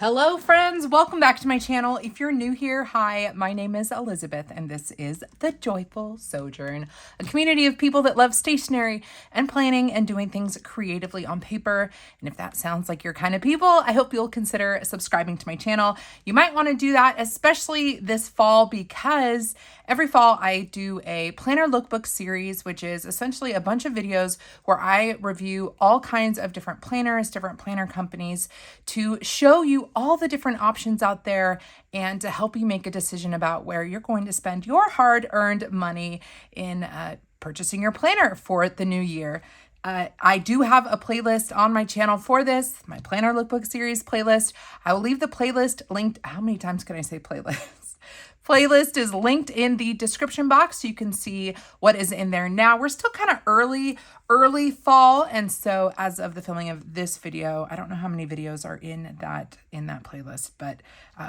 Hello friends, welcome back to my channel. If you're new here, hi, my name is Elizabeth and this is The Joyful Sojourn, a community of people that love stationery and planning and doing things creatively on paper. And if that sounds like your kind of people, I hope you'll consider subscribing to my channel. You might want to do that, especially this fall, because every fall I do a planner lookbook series, which is essentially a bunch of videos where I review all kinds of different planners, different planner companies to show you all the different options out there and to help you make a decision about where you're going to spend your hard-earned money in purchasing your planner for the new year. I do have a playlist on my channel for this, my Planner Lookbook Series playlist. I will leave the playlist linked. How many times can I say playlist? Playlist is linked in the description box so you can see what is in there now. We're still kind of early fall, and so as of the filming of this video, I don't know how many videos are in that playlist, but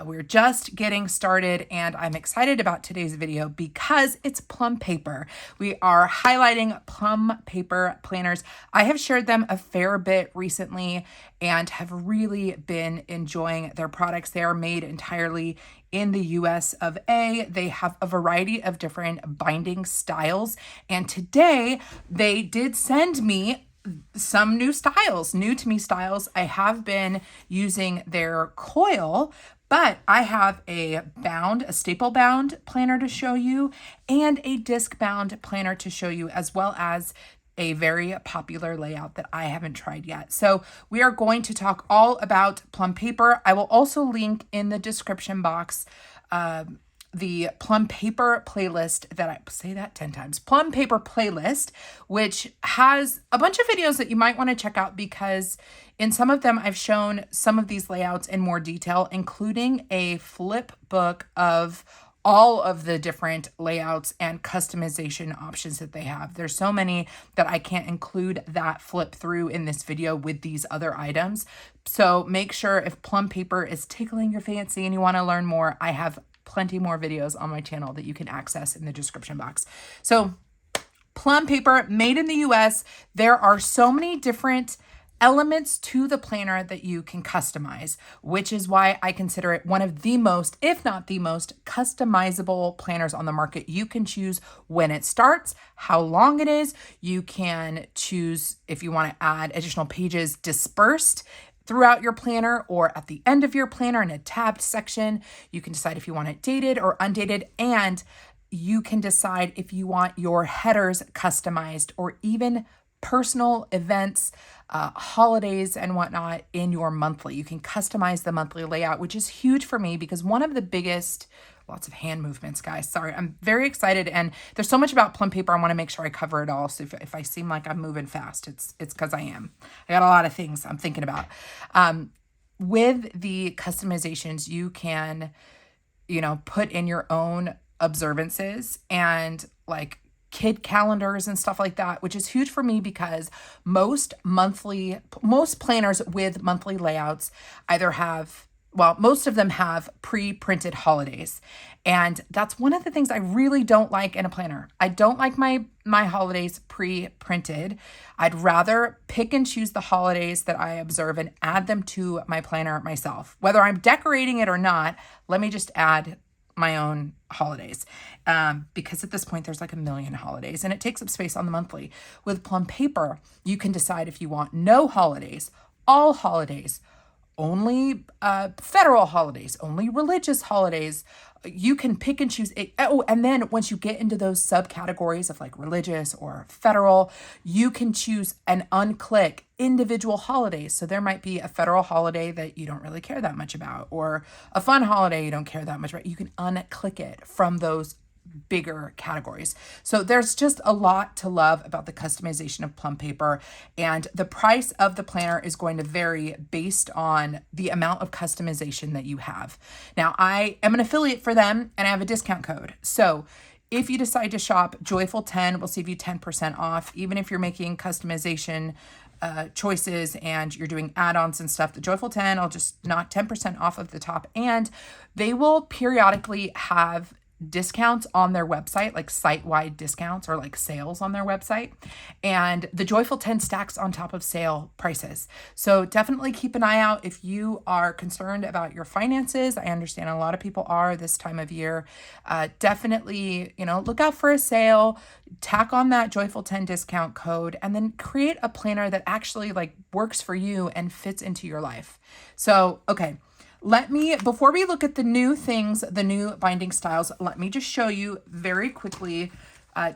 we're just getting started, and I'm excited about today's video because it's Plum Paper. We are highlighting Plum Paper planners. I have shared them a fair bit recently and have really been enjoying their products. They are made entirely in the US of A. They have a variety of different binding styles, and today they did send me some new styles, new to me styles. I have been using their coil, but I have a staple bound planner to show you and a disc bound planner to show you, as well as a very popular layout that I haven't tried yet. So we are going to talk all about Plum Paper. I will also link in the description box the Plum Paper playlist that I say that 10 times. Plum Paper playlist, which has a bunch of videos that you might want to check out because in some of them I've shown some of these layouts in more detail, including a flip book of all of the different layouts and customization options that they have. There's so many that I can't include that flip through in this video with these other items. So make sure if Plum Paper is tickling your fancy and you want to learn more, I have plenty more videos on my channel that you can access in the description box. So Plum Paper, made in the US. There are so many different elements to the planner that you can customize, which is why I consider it one of the most, if not the most, customizable planners on the market. You can choose when it starts, how long it is. You can choose if you want to add additional pages dispersed throughout your planner or at the end of your planner in a tabbed section. You can decide if you want it dated or undated, and you can decide if you want your headers customized or even personal events, holidays and whatnot in your monthly. You can customize the monthly layout, which is huge for me because one of the biggest, lots of hand movements, guys. Sorry, I'm very excited, and there's so much about Plum Paper. I want to make sure I cover it all. So if I seem like I'm moving fast, it's because I am. I got a lot of things I'm thinking about. With the customizations, you can, put in your own observances and like kid calendars and stuff like that, which is huge for me because most planners with monthly layouts either have, most of them have pre-printed holidays. And that's one of the things I really don't like in a planner. I don't like my holidays pre-printed. I'd rather pick and choose the holidays that I observe and add them to my planner myself. Whether I'm decorating it or not, let me just add my own holidays, because at this point there's like a million holidays and it takes up space on the monthly. With Plum Paper, you can decide if you want no holidays, all holidays, only federal holidays, only religious holidays. You can pick and choose it. Oh, and then once you get into those subcategories of like religious or federal, you can choose and unclick individual holidays. So there might be a federal holiday that you don't really care that much about, or a fun holiday you don't care that much about. You can unclick it from those bigger categories. So there's just a lot to love about the customization of Plum Paper, and the price of the planner is going to vary based on the amount of customization that you have. Now, I am an affiliate for them and I have a discount code. So if you decide to shop, Joyful10 will save you 10% off, even if you're making customization choices and you're doing add-ons and stuff. The Joyful10 will just knock 10% off of the top, and they will periodically have discounts on their website, like site-wide discounts or like sales on their website. And the Joyful 10 stacks on top of sale prices. So definitely keep an eye out if you are concerned about your finances. I understand a lot of people are this time of year. Definitely, look out for a sale, tack on that Joyful 10 discount code, and then create a planner that actually like works for you and fits into your life. So, okay. Before we look at the new things, the new binding styles, let me just show you very quickly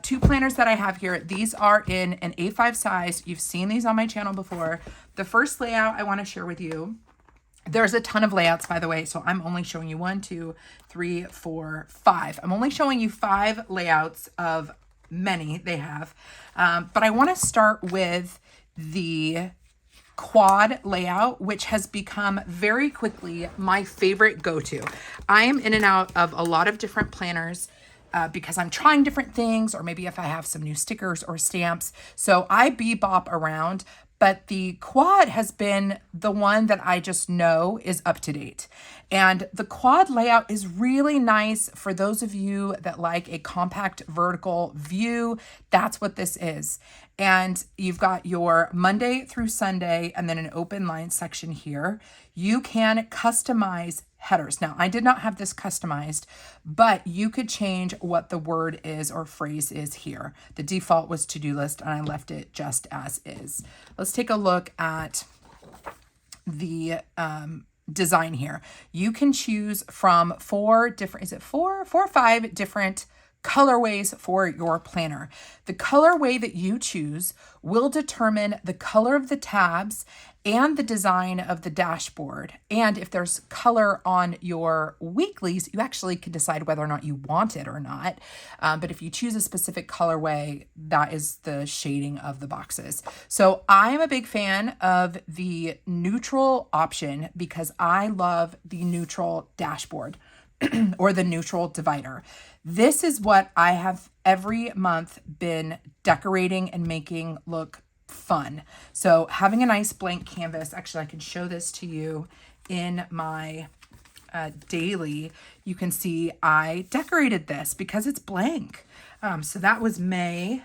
two planners that I have here. These are in an A5 size. You've seen these on my channel before. The first layout I want to share with you, there's a ton of layouts, by the way, so I'm only showing you 1, 2, 3, 4, 5. I'm only showing you 5 layouts of many they have. But I want to start with the quad layout, which has become very quickly my favorite go-to. I am in and out of a lot of different planners because I'm trying different things, or maybe if I have some new stickers or stamps. So I bebop around, but the quad has been the one that I just know is up to date. And the quad layout is really nice for those of you that like a compact vertical view. That's what this is. And you've got your Monday through Sunday and then an open line section here. You can customize headers. Now, I did not have this customized, but you could change what the word is or phrase is here. The default was to-do list, and I left it just as is. Let's take a look at the design here. You can choose from 4 or 5 different colorways for your planner. The colorway that you choose will determine the color of the tabs and the design of the dashboard. And if there's color on your weeklies, you actually can decide whether or not you want it or not. But if you choose a specific colorway, that is the shading of the boxes. So I am a big fan of the neutral option because I love the neutral dashboard or the neutral divider. This is what I have every month been decorating and making look fun. So having a nice blank canvas, actually I can show this to you in my daily. You can see I decorated this because it's blank. So that was May.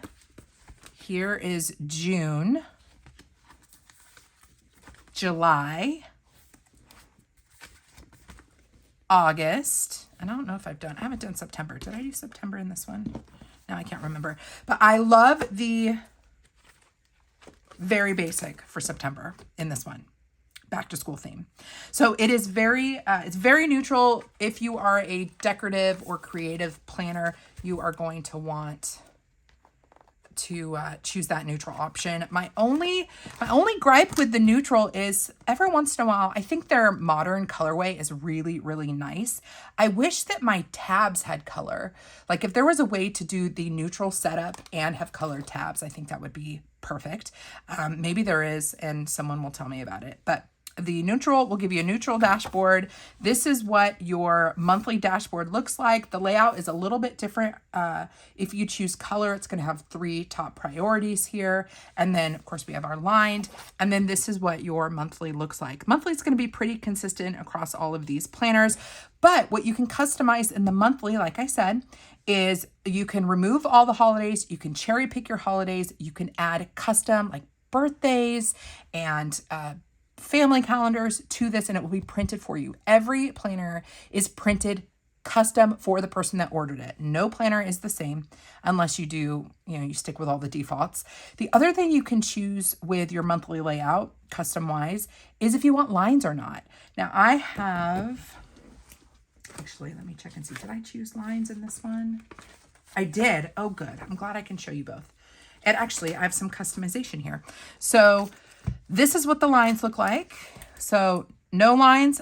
Here is June, July, August, and I don't know if I haven't done September. Did I do September in this one? No, I can't remember. But I love the very basic for September in this one, back to school theme. So it is it's very neutral. If you are a decorative or creative planner, you are going to want to choose that neutral option. My only gripe with the neutral is every once in a while, I think their modern colorway is really, really nice. I wish that my tabs had color. Like if there was a way to do the neutral setup and have colored tabs, I think that would be perfect. Maybe there is, and someone will tell me about it, but the neutral will give you a neutral dashboard. This is what your monthly dashboard looks like. The layout is a little bit different. If you choose color, it's going to have 3 top priorities here. And then, of course, we have our lined. And then this is what your monthly looks like. Monthly is going to be pretty consistent across all of these planners. But what you can customize in the monthly, like I said, is you can remove all the holidays. You can cherry pick your holidays. You can add custom like birthdays and family calendars to this, and it will be printed for you. Every planner is printed custom for the person that ordered it. No planner is the same unless you do, you stick with all the defaults. The other thing you can choose with your monthly layout, custom wise, is if you want lines or not. Now I have, actually, let me check and see. Did I choose lines in this one? I did. Oh, good. I'm glad I can show you both. And actually, I have some customization here. So this is what the lines look like. So no lines,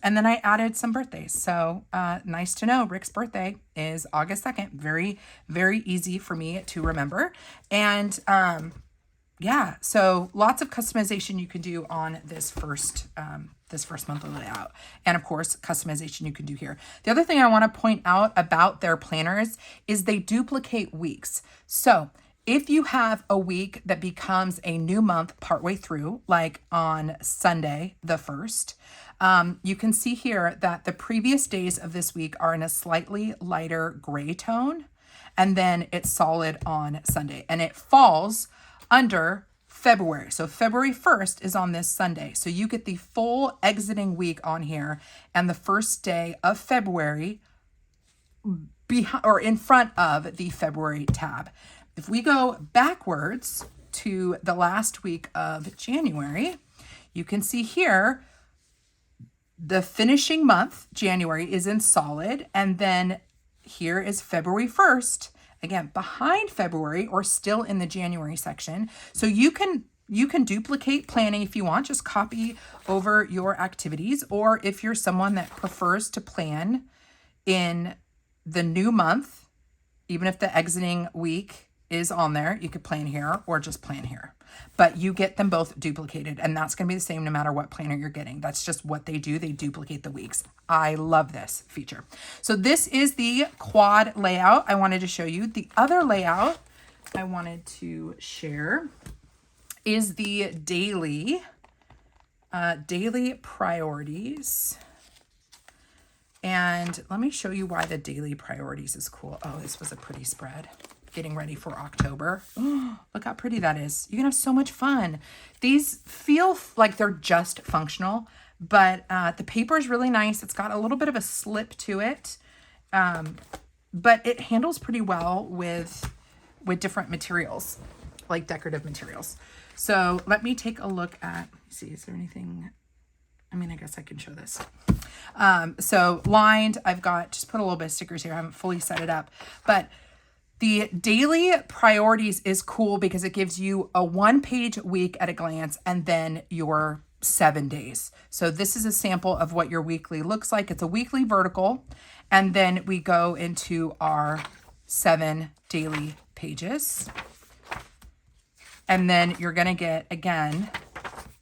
and then I added some birthdays. So nice to know Rick's birthday is August 2nd. Very, very easy for me to remember. And yeah, so lots of customization you can do on this first monthly layout. And of course, customization you can do here. The other thing I want to point out about their planners is they duplicate weeks. So If you have a week that becomes a new month partway through, like on Sunday, the 1st, you can see here that the previous days of this week are in a slightly lighter gray tone, and then it's solid on Sunday, and it falls under February. So February 1st is on this Sunday. So you get the full exiting week on here, and the first day of February in front of the February tab. If we go backwards to the last week of January, you can see here the finishing month, January, is in solid, and then here is February 1st, again, behind February or still in the January section. So you can duplicate planning if you want, just copy over your activities, or if you're someone that prefers to plan in the new month, even if the exiting week is on there, you could plan here or just plan here. But you get them both duplicated, and that's going to be the same no matter what planner you're getting. That's just what they do. They duplicate the weeks. I love this feature. So this is the quad layout I wanted to show you. The other layout I wanted to share is the daily priorities. And let me show you why the daily priorities is cool. Oh, this was a pretty spread. Getting ready for October. Oh, look how pretty that is. You can have so much fun. These feel like they're just functional, but the paper is really nice. It's got a little bit of a slip to it, but it handles pretty well with different materials, like decorative materials. So let me take a look at, see, is there anything? I mean, I guess I can show this. So lined, I've got, just put a little bit of stickers here. I haven't fully set it up, but the daily priorities is cool because it gives you a 1-page week at a glance and then your 7 days. So this is a sample of what your weekly looks like. It's a weekly vertical, and then we go into our 7 daily pages. And then you're going to get, again,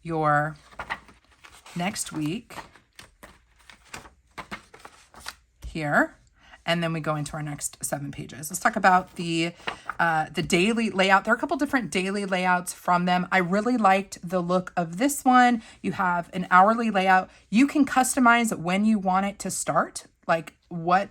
your next week here. And then we go into our next 7 pages. Let's talk about the daily layout. There are a couple different daily layouts from them. I really liked the look of this one. You have an hourly layout. You can customize when you want it to start, like what,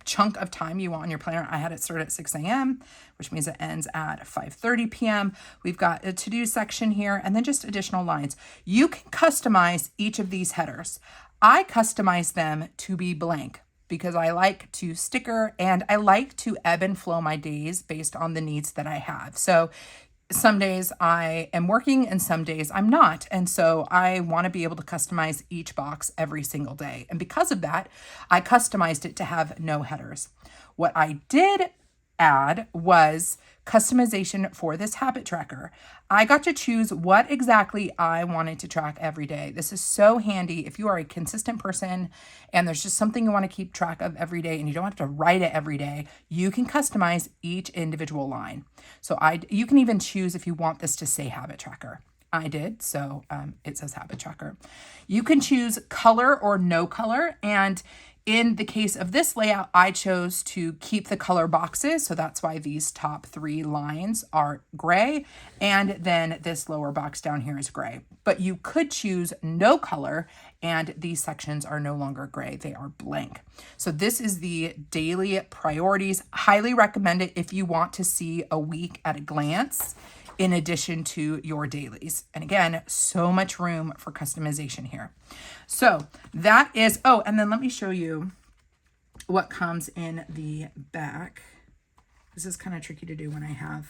chunk of time you want on your planner. I had it start at 6 a.m., which means it ends at 5:30 p.m. We've got a to-do section here and then just additional lines. You can customize each of these headers. I customize them to be blank, because I like to sticker and I like to ebb and flow my days based on the needs that I have. So some days I am working and some days I'm not. And so I want to be able to customize each box every single day. And because of that, I customized it to have no headers. What I did add was customization for this habit tracker. I got to choose what exactly I wanted to track every day. This is so handy if you are a consistent person and there's just something you want to keep track of every day and you don't have to write it every day. You can customize each individual line. So you can even choose if you want this to say habit tracker. I did, so it says habit tracker. You can choose color or no color, and in the case of this layout, I chose to keep the color boxes, so that's why these top 3 lines are gray, and then this lower box down here is gray. But you could choose no color, and these sections are no longer gray, they are blank. So this is the daily priorities. Highly recommend it if you want to see a week at a glance in addition to your dailies. And again, so much room for customization here. So that is, oh, and then let me show you what comes in the back. This is kind of tricky to do when I have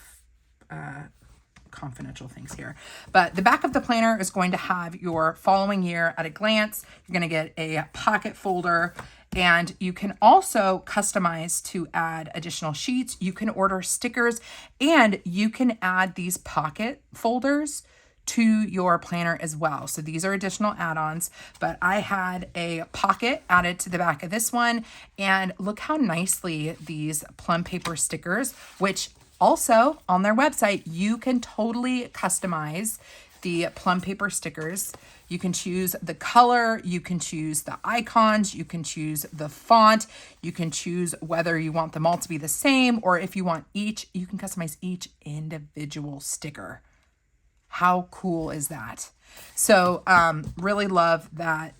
confidential things here. But the back of the planner is going to have your following year at a glance. You're going to get a pocket folder, and you can also customize to add additional sheets. You can order stickers, and you can add these pocket folders to your planner as well. So these are additional add-ons, but I had a pocket added to the back of this one, and look how nicely these Plum Paper stickers, which also on their website, you can totally customize the Plum Paper stickers You can choose the color, you can choose the icons, you can choose the font, you can choose whether you want them all to be the same, or if you want each, you can customize each individual sticker. How cool is that? So really love that.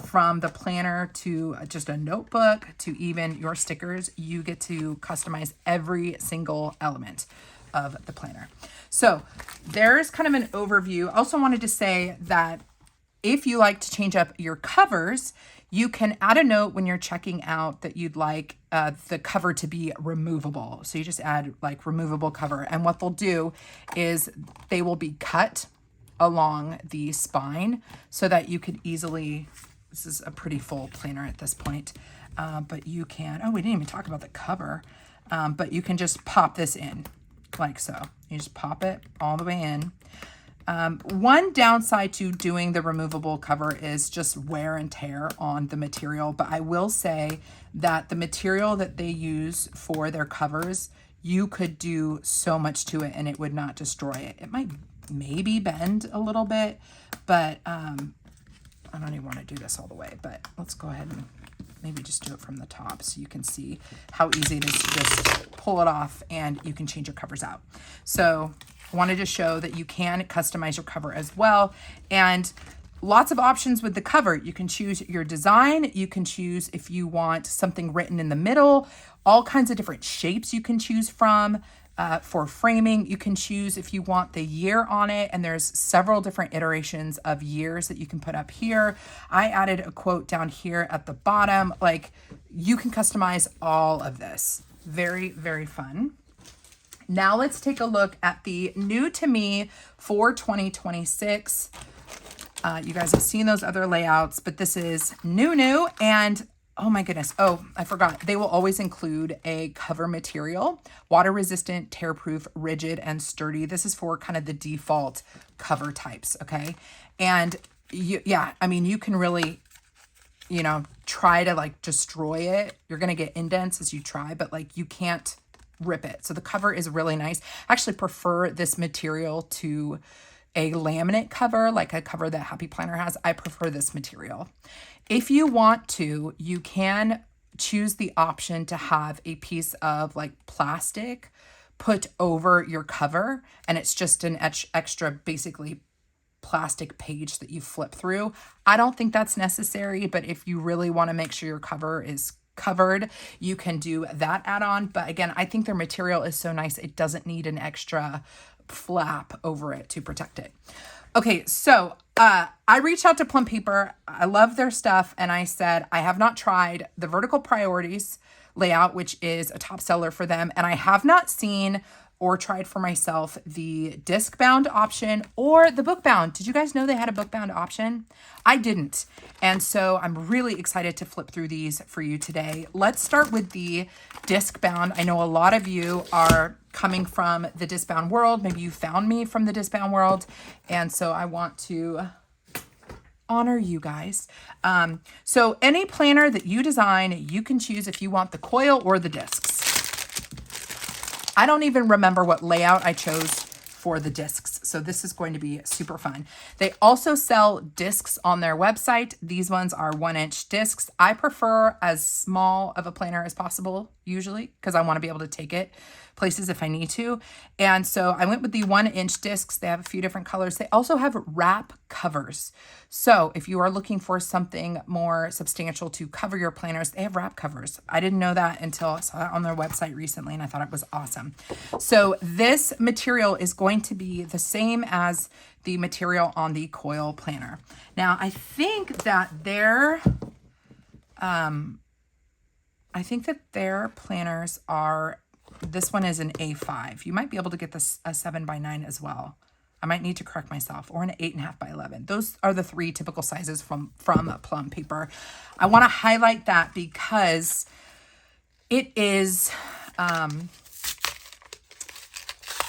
From the planner to just a notebook to even your stickers, you get to customize every single element of the planner. So there's kind of an overview. Also wanted to say that if you like to change up your covers, you can add a note when you're checking out that you'd like the cover to be removable. So you just add like removable cover. And what they'll do is they will be cut along the spine so that you could easily, this is a pretty full planner at this point, but you can, oh, we didn't even talk about the cover, but you can just pop this in like so. You just pop it all the way in. One downside to doing the removable cover is just wear and tear on the material, but I will say that the material that they use for their covers, you could do so much to it and it would not destroy it. It might maybe bend a little bit, but I don't even want to do this all the way, but let's go ahead and maybe just do it from the top so you can see how easy it is to just pull it off and you can change your covers out. So I wanted to show that you can customize your cover as well. And lots of options with the cover. You can choose your design. You can choose if you want something written in the middle, all kinds of different shapes you can choose from. For framing, you can choose if you want the year on it, and there's several different iterations of years that you can put up here. I added a quote down here at the bottom. Like, you can customize all of this. Very, very fun. Now let's take a look at the new to me for 2026. You guys have seen those other layouts, but this is new, and oh my goodness. Oh, I forgot. They will always include a cover material, water resistant, tear proof, rigid, and sturdy. This is for kind of the default cover types. Okay. And yeah, I mean, you can really, try to like destroy it. You're going to get indents as you try, but like you can't rip it. So the cover is really nice. I actually prefer this material to a laminate cover, like a cover that Happy Planner has. I prefer this material. If you want to, you can choose the option to have a piece of like plastic put over your cover, and it's just an extra basically plastic page that you flip through. I don't think that's necessary, but if you really want to make sure your cover is covered, you can do that add-on. But again, I think their material is so nice, it doesn't need an extra flap over it to protect it. Okay, so I reached out to Plum Paper. I love their stuff, and I said I have not tried the vertical priorities layout, which is a top seller for them, and I have not seen or tried for myself the Discbound option or the Bookbound. Did you guys know they had a Bookbound option? I didn't, and so I'm really excited to flip through these for you today. Let's start with the Discbound. I know a lot of you are coming from the Discbound world. Maybe you found me from the Discbound world, and so I want to honor you guys. So any planner that you design, you can choose if you want the coil or the discs. I don't even remember what layout I chose for the discs, so this is going to be super fun. They also sell discs on their website. These ones are 1-inch discs. I prefer as small of a planner as possible, usually, because I want to be able to take it places if I need to. And so I went with the 1-inch discs. They have a few different colors. They also have wrap covers. So if you are looking for something more substantial to cover your planners, they have wrap covers. I didn't know that until I saw that on their website recently, and I thought it was awesome. So this material is going to be the same as the material on the coil planner. Now, I think that their planners are, this one is an A5. You might be able to get this a 7x9 as well. I might need to correct myself, or an 8.5x11. Those are the three typical sizes from Plum Paper. I want to highlight that because it is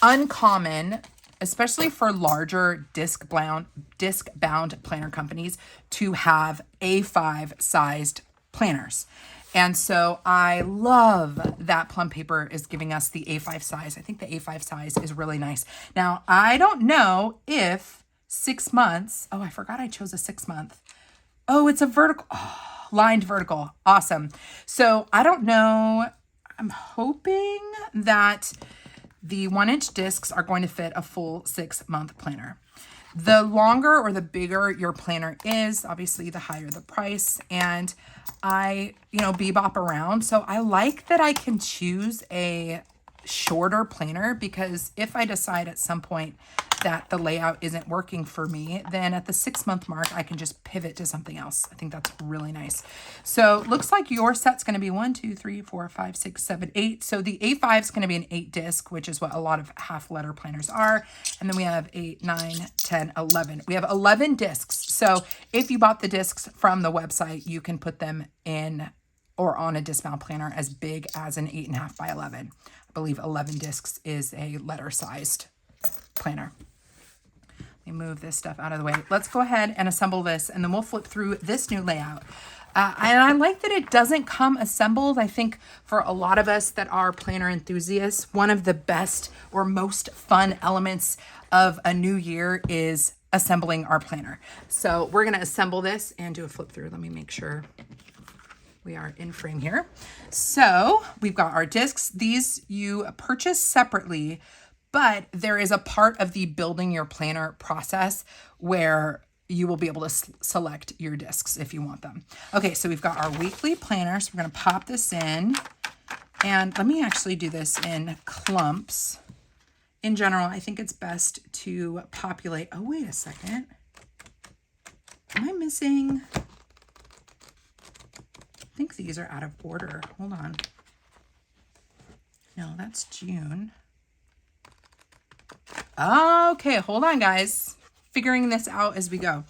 uncommon, especially for larger disc-bound planner companies, to have A5 sized planners. And so I love that Plum Paper is giving us the A5 size. I think the A5 size is really nice. Now, I don't know if 6 months. Oh, I forgot I chose a 6 month. Oh, it's a vertical, lined vertical. Awesome. So I don't know. I'm hoping that the 1-inch discs are going to fit a full 6 month planner. The longer or the bigger your planner is, obviously the higher the price. And I, bebop around. So I like that I can choose a shorter planner, because if I decide at some point that the layout isn't working for me, then at the 6 month mark, I can just pivot to something else. I think that's really nice. So looks like your set's going to be 1, 2, 3, 4, 5, 6, 7, 8. So the A5 is going to be an 8 disc, which is what a lot of half letter planners are. And then we have 8, 9, 10, 11. We have 11 discs. So if you bought the discs from the website, you can put them in or on a Discbound planner as big as an 8.5 by 11. I believe 11 discs is a letter sized planner. Let me move this stuff out of the way. Let's go ahead and assemble this, and then we'll flip through this new layout. And I like that it doesn't come assembled. I think for a lot of us that are planner enthusiasts, one of the best or most fun elements of a new year is assembling our planner. So we're going to assemble this and do a flip through. Let me make sure we are in frame here. So we've got our discs. These you purchase separately, but there is a part of the building your planner process where you will be able to select your discs if you want them. Okay, so we've got our weekly planner. So we're going to pop this in, and let me actually do this in clumps. In general, I think it's best to populate. Oh, wait a second. Am I missing? I think these are out of order. Hold on. No, that's June. Okay, hold on, guys. Figuring this out as we go.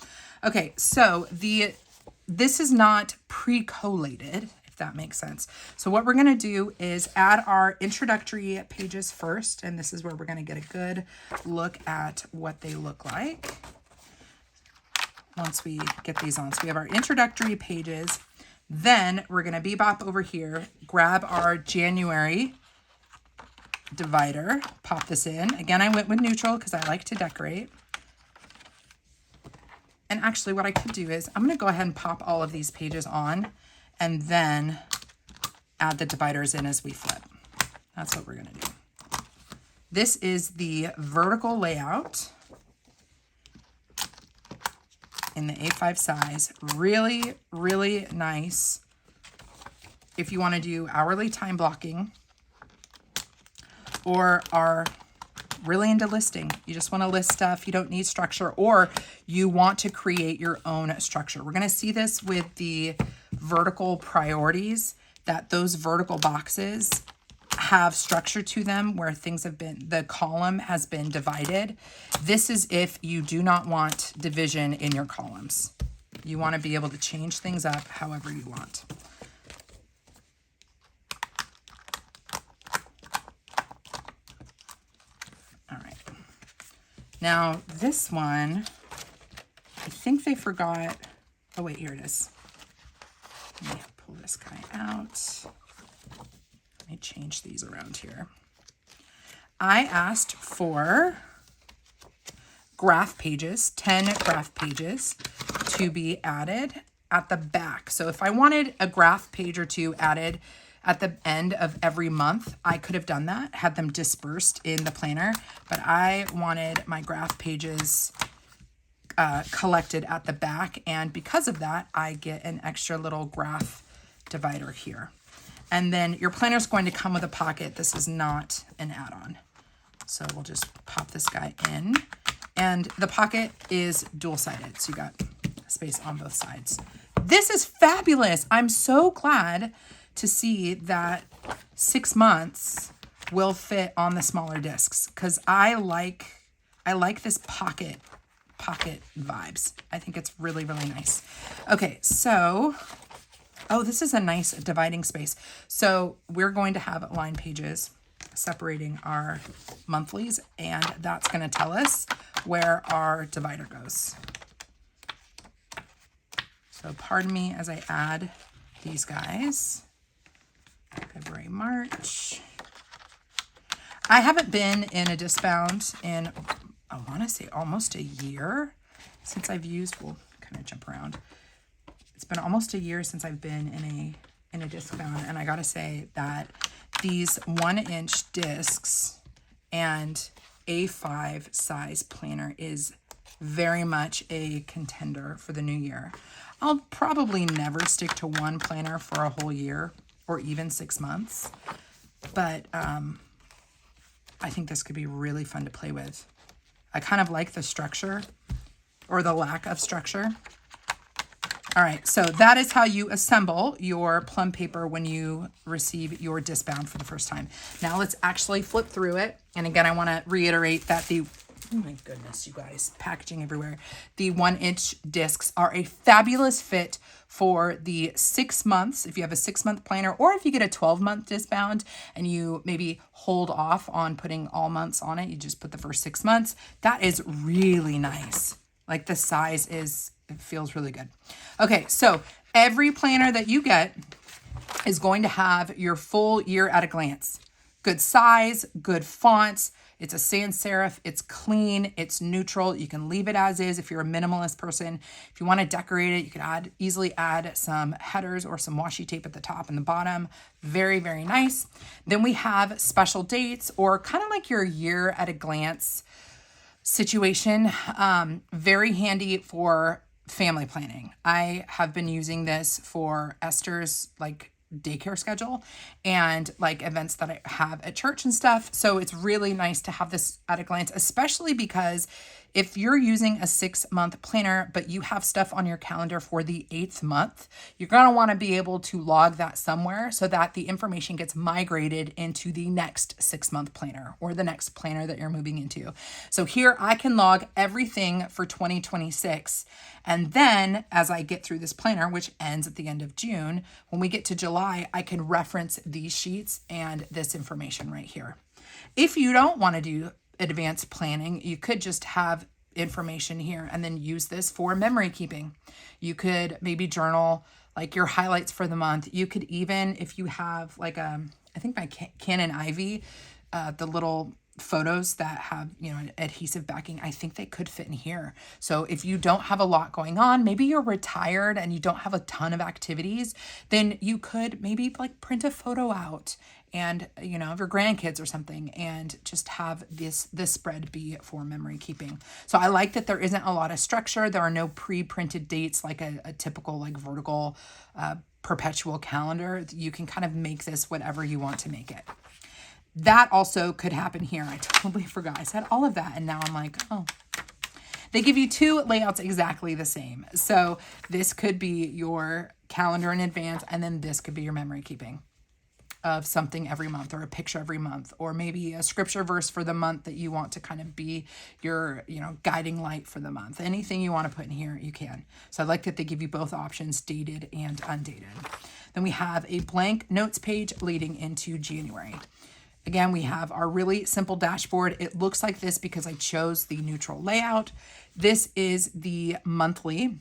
Okay, so this is not pre-collated, if that makes sense. So what we're going to do is add our introductory pages first, and this is where we're going to get a good look at what they look like once we get these on. So we have our introductory pages. Then we're going to bebop over here, grab our January divider, pop this in. Again, I went with neutral because I like to decorate. And actually what I could do is I'm going to go ahead and pop all of these pages on and then add the dividers in as we flip. That's what we're going to do. This is the vertical layout in the A5 size. Really, really nice if you want to do hourly time blocking or are really into listing. You just want to list stuff. You don't need structure, or you want to create your own structure. We're going to see this with the vertical priorities, that those vertical boxes have structure to them where things have been, the column has been divided. This is if you do not want division in your columns. You want to be able to change things up however you want. All right. Now this one, I think they forgot. Oh wait, here it is. Let me pull this guy out. Let me change these around here. I asked for graph pages, 10 graph pages to be added at the back. So if I wanted a graph page or two added at the end of every month, I could have done that, had them dispersed in the planner, but I wanted my graph pages collected at the back. And because of that, I get an extra little graph divider here. And then your planner is going to come with a pocket. This is not an add-on. So we'll just pop this guy in. And the pocket is dual-sided, so you got space on both sides. This is fabulous. I'm so glad to see that 6 months will fit on the smaller discs, because I like this pocket vibes. I think it's really, really nice. Okay, so oh, this is a nice dividing space. So we're going to have line pages separating our monthlies, and that's going to tell us where our divider goes. So pardon me as I add these guys. February, March. I haven't been in a Discbound in I want to say almost a year since I've used, we'll kind of jump around. It's been almost a year since I've been in a Discbound, and I gotta say that these 1-inch discs and A5 size planner is very much a contender for the new year. I'll probably never stick to one planner for a whole year or even 6 months, but I think this could be really fun to play with. I kind of like the structure or the lack of structure. All right, so that is how you assemble your Plum Paper when you receive your Discbound for the first time. Now let's actually flip through it. And again, I want to reiterate that oh my goodness, you guys, packaging everywhere. The 1-inch discs are a fabulous fit for the 6 months, if you have a 6-month planner, or if you get a 12-month Discbound and you maybe hold off on putting all months on it, you just put the first 6 months. That is really nice. Like the size it feels really good. Okay, so every planner that you get is going to have your full year at a glance. Good size, good fonts. It's a sans serif. It's clean. It's neutral. You can leave it as is if you're a minimalist person. If you want to decorate it, you could easily add some headers or some washi tape at the top and the bottom. Very, very nice. Then we have special dates, or kind of like your year at a glance situation. Very handy for family planning. I have been using this for Esther's daycare schedule and events that I have at church and stuff. So it's really nice to have this at a glance, especially because if you're using a 6-month planner, but you have stuff on your calendar for the 8th month, you're going to want to be able to log that somewhere so that the information gets migrated into the next 6-month planner or the next planner that you're moving into. So here I can log everything for 2026. And then as I get through this planner, which ends at the end of June, when we get to July, I can reference these sheets and this information right here. If you don't want to do advanced planning, you could just have information here and then use this for memory keeping. You could maybe journal your highlights for the month. You could even, if you have I think my Canon Ivy, the little photos that have, adhesive backing, I think they could fit in here. So if you don't have a lot going on, maybe you're retired and you don't have a ton of activities, then you could maybe print a photo out and, of your grandkids or something, and just have this spread be for memory keeping. So I like that there isn't a lot of structure. There are no pre-printed dates like a typical vertical perpetual calendar. You can kind of make this whatever you want to make it. That also could happen here. I totally forgot. I said all of that, and now I'm like, oh. They give you 2 layouts exactly the same. So this could be your calendar in advance, and then this could be your memory keeping of something every month, or a picture every month, or maybe a scripture verse for the month that you want to kind of be your, guiding light for the month. Anything you want to put in here, you can. So I like that they give you both options, dated and undated. Then we have a blank notes page leading into January. Again, we have our really simple dashboard. It looks like this because I chose the neutral layout. This is the monthly.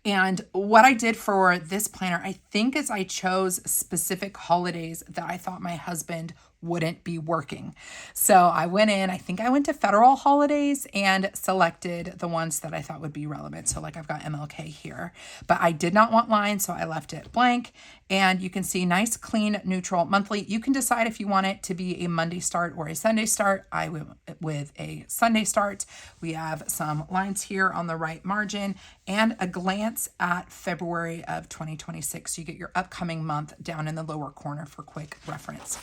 And what I did for this planner, I think, is I chose specific holidays that I thought my husband wouldn't be working. So I went to federal holidays and selected the ones that I thought would be relevant. So I've got MLK here, but I did not want lines, so I left it blank. And you can see nice, clean, neutral monthly. You can decide if you want it to be a Monday start or a Sunday start. I went with a Sunday start. We have some lines here on the right margin and a glance at February of 2026. So you get your upcoming month down in the lower corner for quick reference.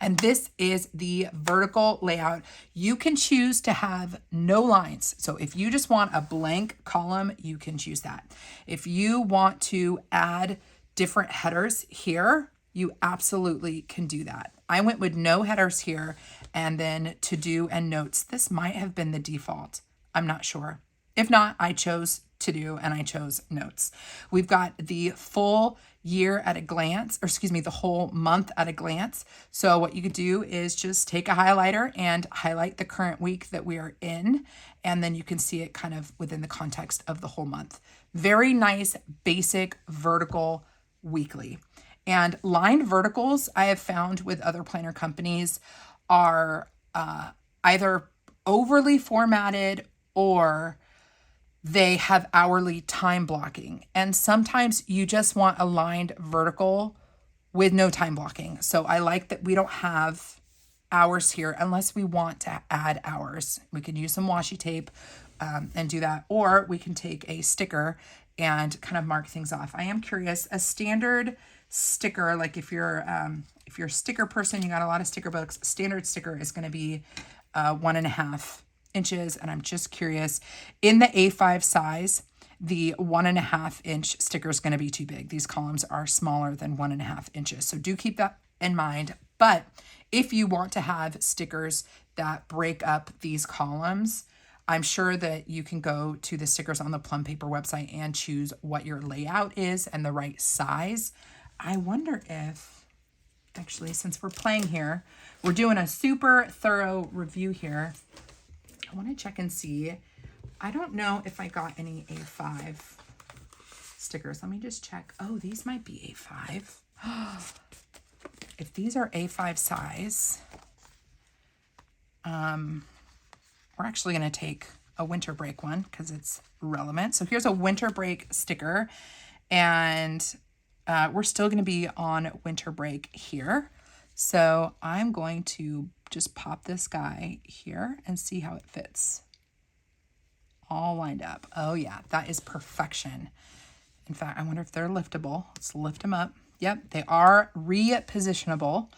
And this is the vertical layout. You can choose to have no lines. So if you just want a blank column, you can choose that. If you want to add different headers here, you absolutely can do that. I went with no headers here, and then to do and notes. This might have been the default. I'm not sure. If not, I chose to do and I chose notes. We've got the full year at a glance, the whole month at a glance. So what you could do is just take a highlighter and highlight the current week that we are in, and then you can see it kind of within the context of the whole month. Very nice, basic, vertical weekly. And lined verticals, I have found with other planner companies, are either overly formatted or they have hourly time blocking. And sometimes you just want a lined vertical with no time blocking. So I like that we don't have hours here unless we want to add hours. We can use some washi tape and do that, or we can take a sticker and kind of mark things off. I am curious, a standard sticker, like if you're a sticker person, you got a lot of sticker books, standard sticker is going to be 1.5 inches. And I'm just curious, in the A5 size, the 1.5 inch sticker is going to be too big. These columns are smaller than 1.5 inches. So do keep that in mind. But if you want to have stickers that break up these columns, I'm sure that you can go to the stickers on the Plum Paper website and choose what your layout is and the right size. I wonder if, actually, since we're playing here, we're doing a super thorough review here. I want to check and see. I don't know if I got any A5 stickers. Let me just check. Oh, these might be A5. If these are A5 size, we're actually going to take a winter break one because it's relevant. So here's a winter break sticker, and we're still going to be on winter break here. So I'm going to just pop this guy here and see how it fits. All lined up. Oh yeah, that is perfection. In fact, I wonder if they're liftable. Let's lift them up. Yep, they are repositionable.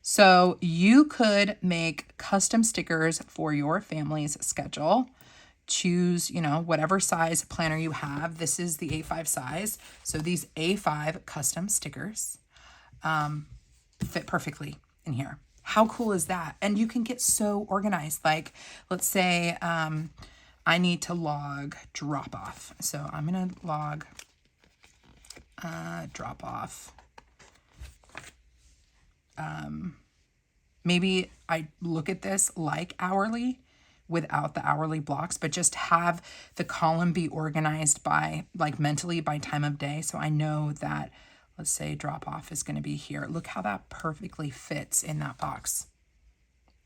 So you could make custom stickers for your family's schedule. Choose, whatever size planner you have. This is the A5 size. So these A5 custom stickers fit perfectly in here. How cool is that? And you can get so organized. Like, let's say I need to log drop off. So I'm going to log drop off. Maybe I look at this like hourly without the hourly blocks, but just have the column be organized by, like, mentally by time of day. So I know that, let's say drop off is going to be here. Look how that perfectly fits in that box.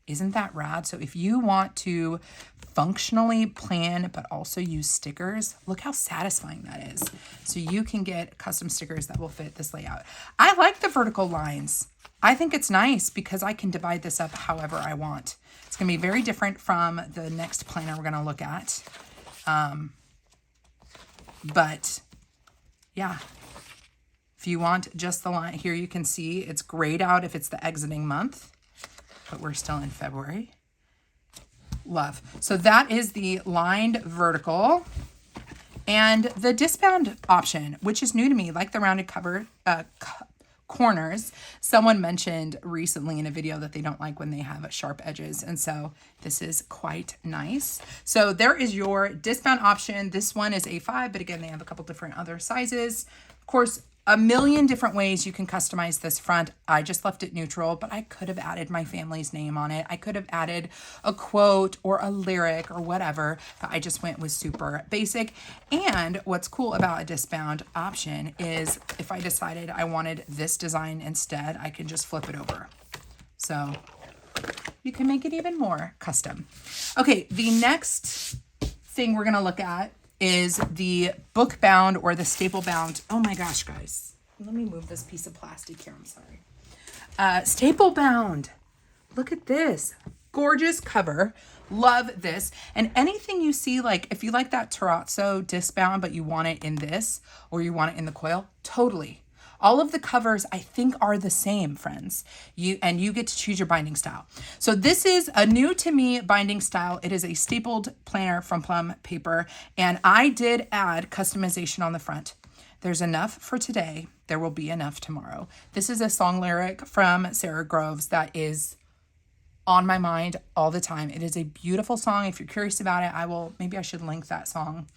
Isn't that rad? So if you want to functionally plan, but also use stickers, look how satisfying that is. So you can get custom stickers that will fit this layout. I like the vertical lines. I think it's nice because I can divide this up however I want. It's going to be very different from the next planner we're going to look at. But yeah, if you want just the line here, you can see it's grayed out if it's the exiting month, but we're still in February. Love. So that is the lined vertical and the Discbound option, which is new to me, like the rounded cover corners. Someone mentioned recently in a video that they don't like when they have sharp edges, and so this is quite nice. So there is your Discbound option. This one is A5, but again, they have a couple different other sizes. Of course, a million different ways you can customize this front. I just left it neutral, but I could have added my family's name on it. I could have added a quote or a lyric or whatever, but I just went with super basic. And what's cool about a Discbound option is if I decided I wanted this design instead, I can just flip it over. So you can make it even more custom. Okay, the next thing we're gonna look at is the Bookbound or the staple bound. Oh my gosh, guys. Let me move this piece of plastic here. I'm sorry. Staple bound. Look at this. Gorgeous cover. Love this. And anything you see, like if you like that terrazzo Discbound, but you want it in this or you want it in the coil, totally. All of the covers, I think, are the same, friends. You get to choose your binding style. So this is a new to me binding style. It is a stapled planner from Plum Paper, and I did add customization on the front. There's enough for today. There will be enough tomorrow. This is a song lyric from Sarah Groves that is on my mind all the time. It is a beautiful song. If you're curious about it, maybe I should link that song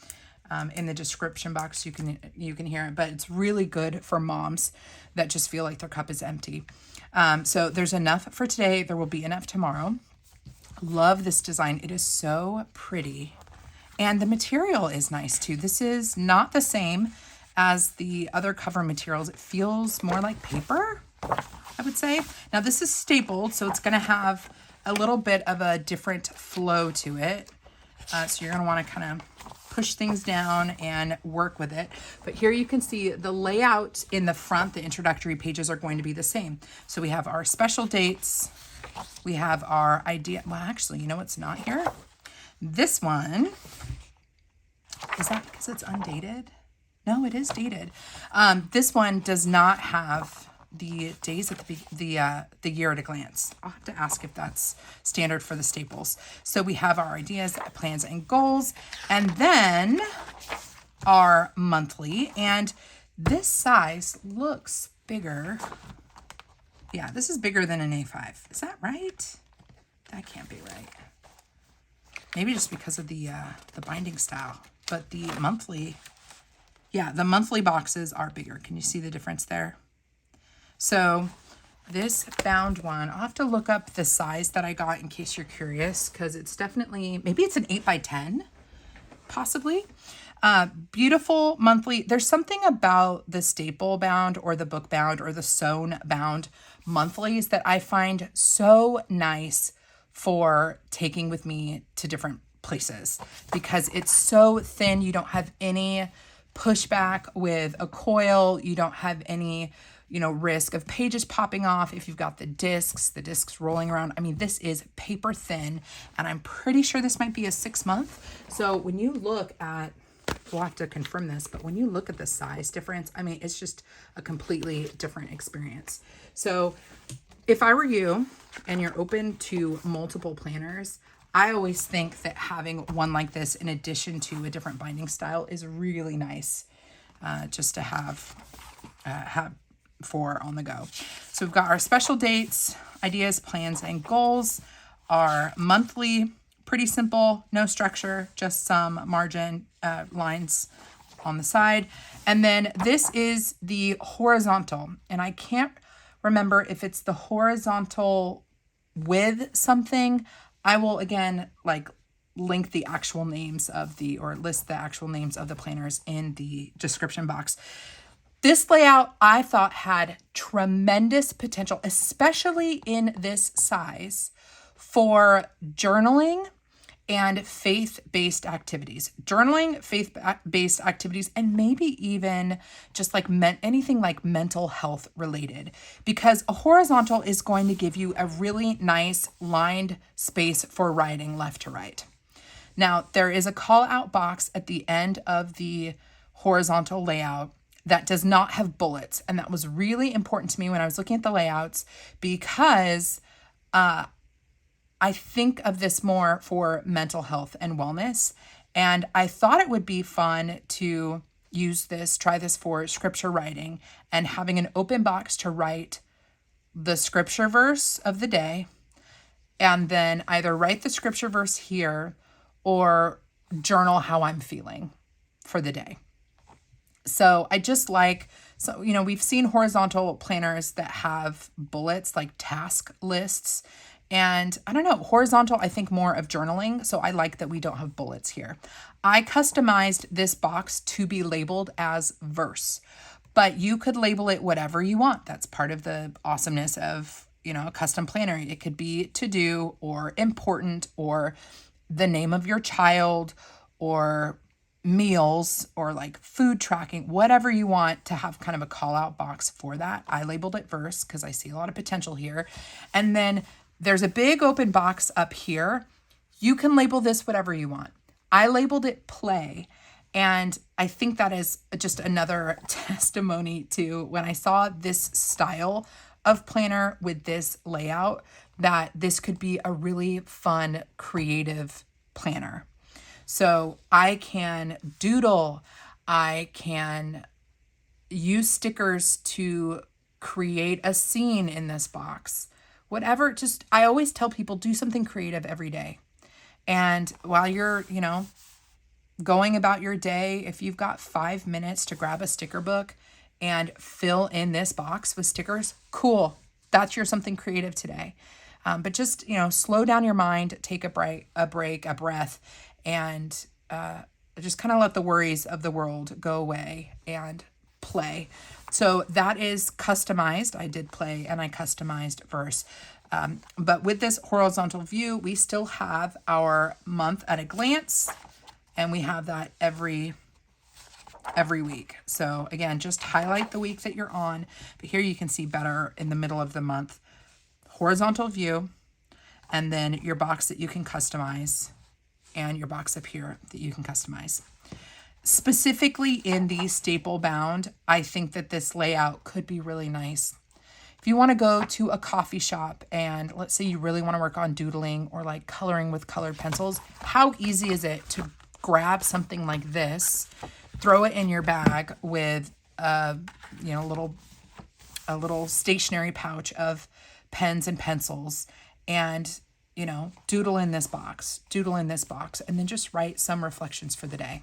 in the description box. You can hear it, but it's really good for moms that just feel like their cup is empty. So there's enough for today. There will be enough tomorrow. Love this design. It is so pretty. And the material is nice too. This is not the same as the other cover materials. It feels more like paper, I would say. Now this is stapled, so it's going to have a little bit of a different flow to it. So you're going to want to kind of push things down and work with it. But here you can see the layout in the front. The introductory pages are going to be the same. So we have our special dates. We have our idea. Well, actually, you know what's not here? This one, is that because it's undated? No, it is dated. This one does not have the days at the year at a glance. I'll have to ask if that's standard for the staples. So we have our ideas, plans, and goals, and then our monthly. And this size looks bigger. Yeah, this is bigger than an A5. Is that right? That can't be right. Maybe just because of the binding style. But the monthly, yeah, the monthly boxes are bigger. Can you see the difference there? So this bound one, I'll have to look up the size that I got in case you're curious, because it's definitely, maybe it's an 8x10, possibly. Beautiful monthly. There's something about the staple bound or the book bound or the sewn bound monthlies that I find so nice for taking with me to different places, because it's so thin. You don't have any pushback with a coil. You don't have any, risk of pages popping off if you've got the discs rolling around. I mean, this is paper thin, and I'm pretty sure this might be a 6-month. So when you look at, we'll have to confirm this, but when you look at the size difference, I mean, it's just a completely different experience. So if I were you and you're open to multiple planners, I always think that having one like this in addition to a different binding style is really nice, just to have for on the go. So we've got our special dates, ideas, plans, and goals. Our monthly, pretty simple, no structure, just some margin lines on the side. And then this is the horizontal, and I can't remember if it's the horizontal with something. I will again link the actual names of list the actual names of the planners in the description box. This layout I thought had tremendous potential, especially in this size, for journaling and faith-based activities. Journaling, faith-based activities, and maybe even just anything like mental health related, because a horizontal is going to give you a really nice lined space for writing left to right. Now, there is a call out box at the end of the horizontal layout that does not have bullets. And that was really important to me when I was looking at the layouts, because I think of this more for mental health and wellness. And I thought it would be fun to try this for scripture writing, and having an open box to write the scripture verse of the day, and then either write the scripture verse here or journal how I'm feeling for the day. So I just we've seen horizontal planners that have bullets, like task lists. And I don't know, horizontal, I think more of journaling. So I like that we don't have bullets here. I customized this box to be labeled as verse, but you could label it whatever you want. That's part of the awesomeness of, a custom planner. It could be to do, or important, or the name of your child, or meals, or food tracking, whatever you want to have kind of a call out box for that. I labeled it verse because I see a lot of potential here. And then there's a big open box up here. You can label this whatever you want. I labeled it play. And I think that is just another testimony to when I saw this style of planner with this layout, that this could be a really fun, creative planner. So I can doodle, I can use stickers to create a scene in this box. Whatever, I always tell people, do something creative every day. And while you're, going about your day, if you've got 5 minutes to grab a sticker book and fill in this box with stickers, cool. That's your something creative today. But just, slow down your mind, take a break, a breath, and just kind of let the worries of the world go away and play. So that is customized. I did play and I customized verse. But with this horizontal view, we still have our month at a glance, and we have that every week. So again, just highlight the week that you're on, but here you can see better in the middle of the month, horizontal view, and then your box that you can customize, and your box up here that you can customize. Specifically in the staple bound, I think that this layout could be really nice. If you want to go to a coffee shop and let's say you really want to work on doodling or like coloring with colored pencils, how easy is it to grab something like this, throw it in your bag with a little stationery pouch of pens and pencils, and doodle in this box, and then just write some reflections for the day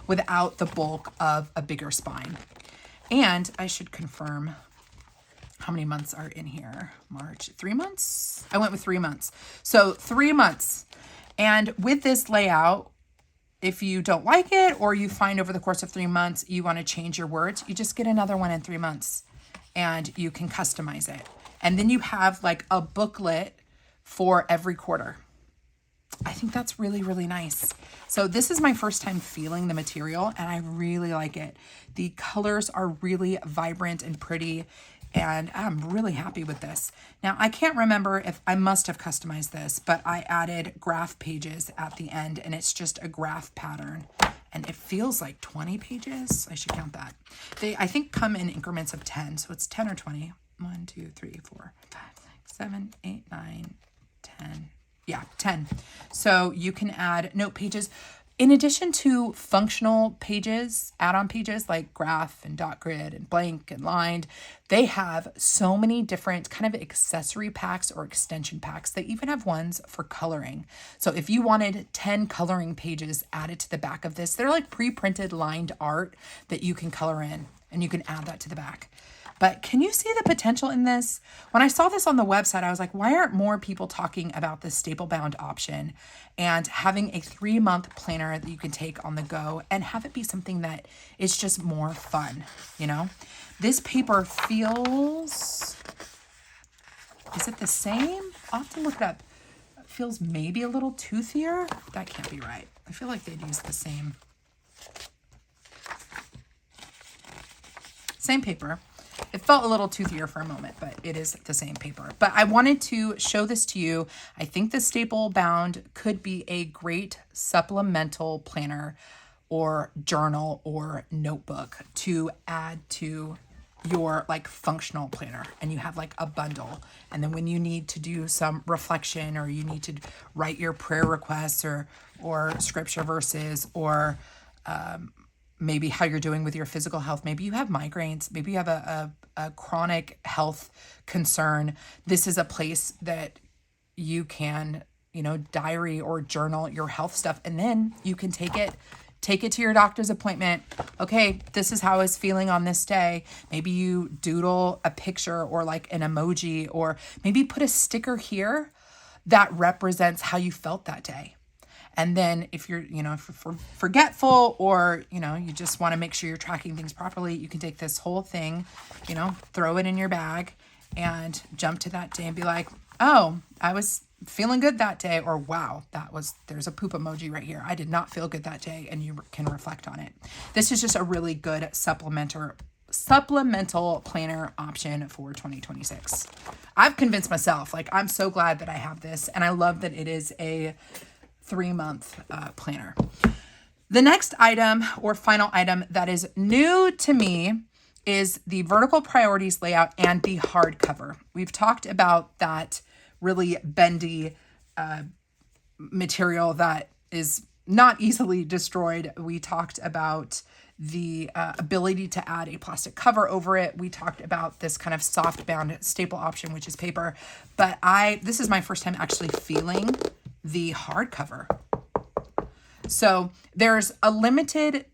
without the bulk of a bigger spine. And I should confirm how many months are in here. March, 3 months? I went with 3 months. So 3 months. And with this layout, if you don't like it or you find over the course of 3 months you want to change your words, you just get another one in 3 months and you can customize it. And then you have like a booklet for every quarter. I think that's really, really nice. So this is my first time feeling the material and I really like it. The colors are really vibrant and pretty, and I'm really happy with this. Now, I can't remember if I must have customized this, but I added graph pages at the end, and it's just a graph pattern. And it feels like 20 pages. I should count that. They, I think, come in increments of 10. So it's 10 or 20. 1, 2, 3, 4, 5, 6, 7, 8, 9, 10. Yeah, 10. So you can add note pages. In addition to functional pages, add-on pages like graph and dot grid and blank and lined, they have so many different kind of accessory packs or extension packs. They even have ones for coloring. So if you wanted 10 coloring pages added to the back of this, they're like pre-printed lined art that you can color in, and you can add that to the back. But can you see the potential in this? When I saw this on the website, I was like, why aren't more people talking about this staple bound option and having a 3-month planner that you can take on the go and have it be something that is just more fun, This paper feels, is it the same? I'll have to look it up. It feels maybe a little toothier. That can't be right. I feel like they'd use the same paper. It felt a little toothier for a moment, but it is the same paper. But I wanted to show this to you. I think the staple bound could be a great supplemental planner or journal or notebook to add to your like functional planner, and you have like a bundle. And then when you need to do some reflection, or you need to write your prayer requests or scripture verses, or maybe how you're doing with your physical health. Maybe you have migraines. Maybe you have a chronic health concern. This is a place that you can, diary or journal your health stuff. And then you can take it to your doctor's appointment. Okay, this is how I was feeling on this day. Maybe you doodle a picture or like an emoji, or maybe put a sticker here that represents how you felt that day. And then if you're, if you're forgetful, or, you just want to make sure you're tracking things properly, you can take this whole thing, throw it in your bag and jump to that day and be like, oh, I was feeling good that day. Or, wow, there's a poop emoji right here. I did not feel good that day. And you can reflect on it. This is just a really good supplemental planner option for 2026. I've convinced myself, I'm so glad that I have this. And I love that it is a 3-month planner. The next item or final item that is new to me is the vertical priorities layout and the hardcover. We've talked about that really bendy material that is not easily destroyed. We talked about the ability to add a plastic cover over it. We talked about this kind of soft bound staple option, which is paper. But this is my first time actually feeling the hardcover. So there's a limited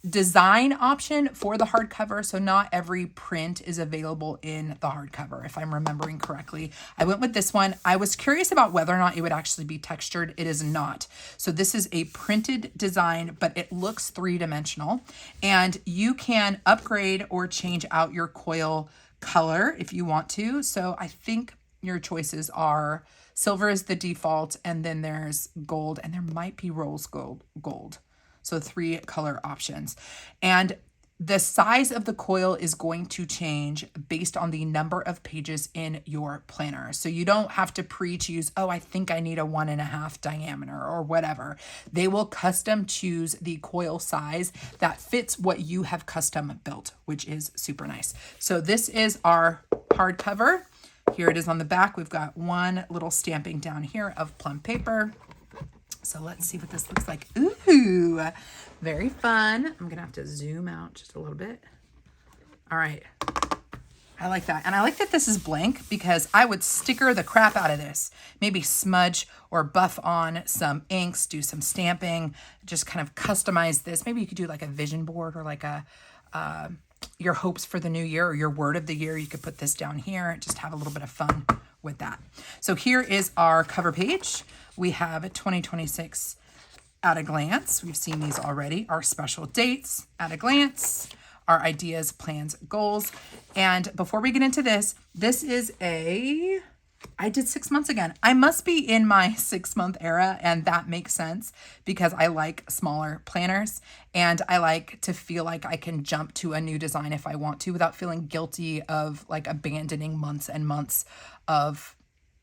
design option for the hardcover. So not every print is available in the hardcover, if I'm remembering correctly. I went with this one. I was curious about whether or not it would actually be textured. It is not. So this is a printed design, but it looks 3-dimensional, and you can upgrade or change out your coil color if you want to. So I think your choices are silver is the default, and then there's gold, and there might be rose gold. So 3 color options. And the size of the coil is going to change based on the number of pages in your planner. So you don't have to pre-choose, oh, I think I need a 1.5 diameter or whatever. They will custom choose the coil size that fits what you have custom built, which is super nice. So this is our hardcover. Here it is on the back. We've got one little stamping down here of Plum Paper. So let's see what this looks like. Ooh, very fun. I'm gonna have to zoom out just a little bit. All right, I like that. And I like that this is blank because I would sticker the crap out of this. Maybe smudge or buff on some inks, do some stamping, just kind of customize this. Maybe you could do like a vision board or like a, your hopes for the new year or your word of the year. You could put this down here and just have a little bit of fun with that. So here is our cover page. We have 2026 at a glance. We've seen these already. Our special dates at a glance, our ideas, plans, goals. And before we get into this, this is I did 6 months again. I must be in my 6-month era, and that makes sense because I like smaller planners and I like to feel like I can jump to a new design if I want to without feeling guilty of like abandoning months and months of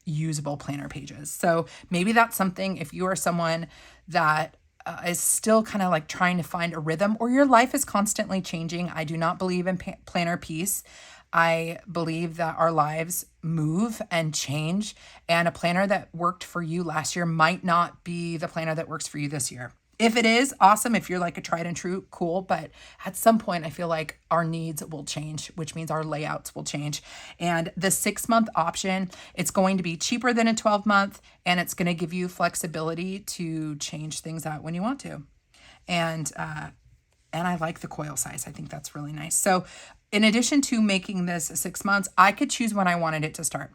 usable planner pages. So maybe that's something if you are someone that is still kind of like trying to find a rhythm, or your life is constantly changing. I do not believe in planner peace. I believe that our lives move and change, and a planner that worked for you last year might not be the planner that works for you this year. If it is, awesome. If you're like a tried and true, cool. But at some point, I feel like our needs will change, which means our layouts will change. And the 6-month option, it's going to be cheaper than a 12-month, and it's going to give you flexibility to change things out when you want to. And I like the coil size. I think that's really nice. So in addition to making this 6 months, I could choose when I wanted it to start.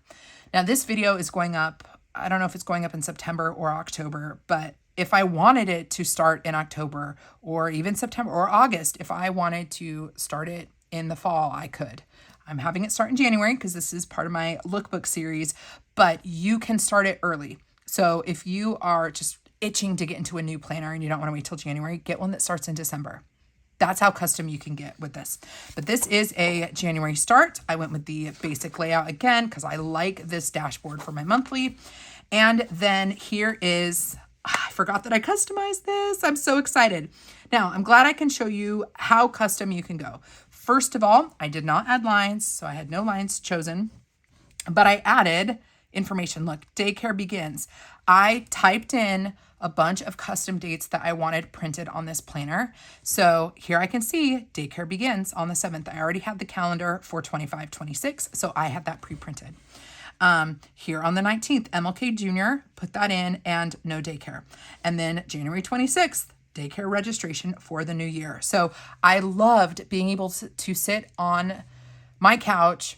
Now this video is going up, I don't know if it's going up in September or October, but if I wanted it to start in October or even September or August, if I wanted to start it in the fall, I could. I'm having it start in January because this is part of my lookbook series, but you can start it early. So if you are just itching to get into a new planner and you don't want to wait till January, get one that starts in December. That's how custom you can get with this. But this is a January start. I went with the basic layout again because I like this dashboard for my monthly. And then here is, I forgot that I customized this. I'm so excited. Now, I'm glad I can show you how custom you can go. First of all, I did not add lines, so I had no lines chosen, but I added information. Look, daycare begins. I typed in a bunch of custom dates that I wanted printed on this planner. So here I can see daycare begins on the 7th. I already had the calendar for 25-26, so I had that pre-printed. Here on the 19th, MLK Jr., put that in, and no daycare. And then January 26th, daycare registration for the new year. So I loved being able to sit on my couch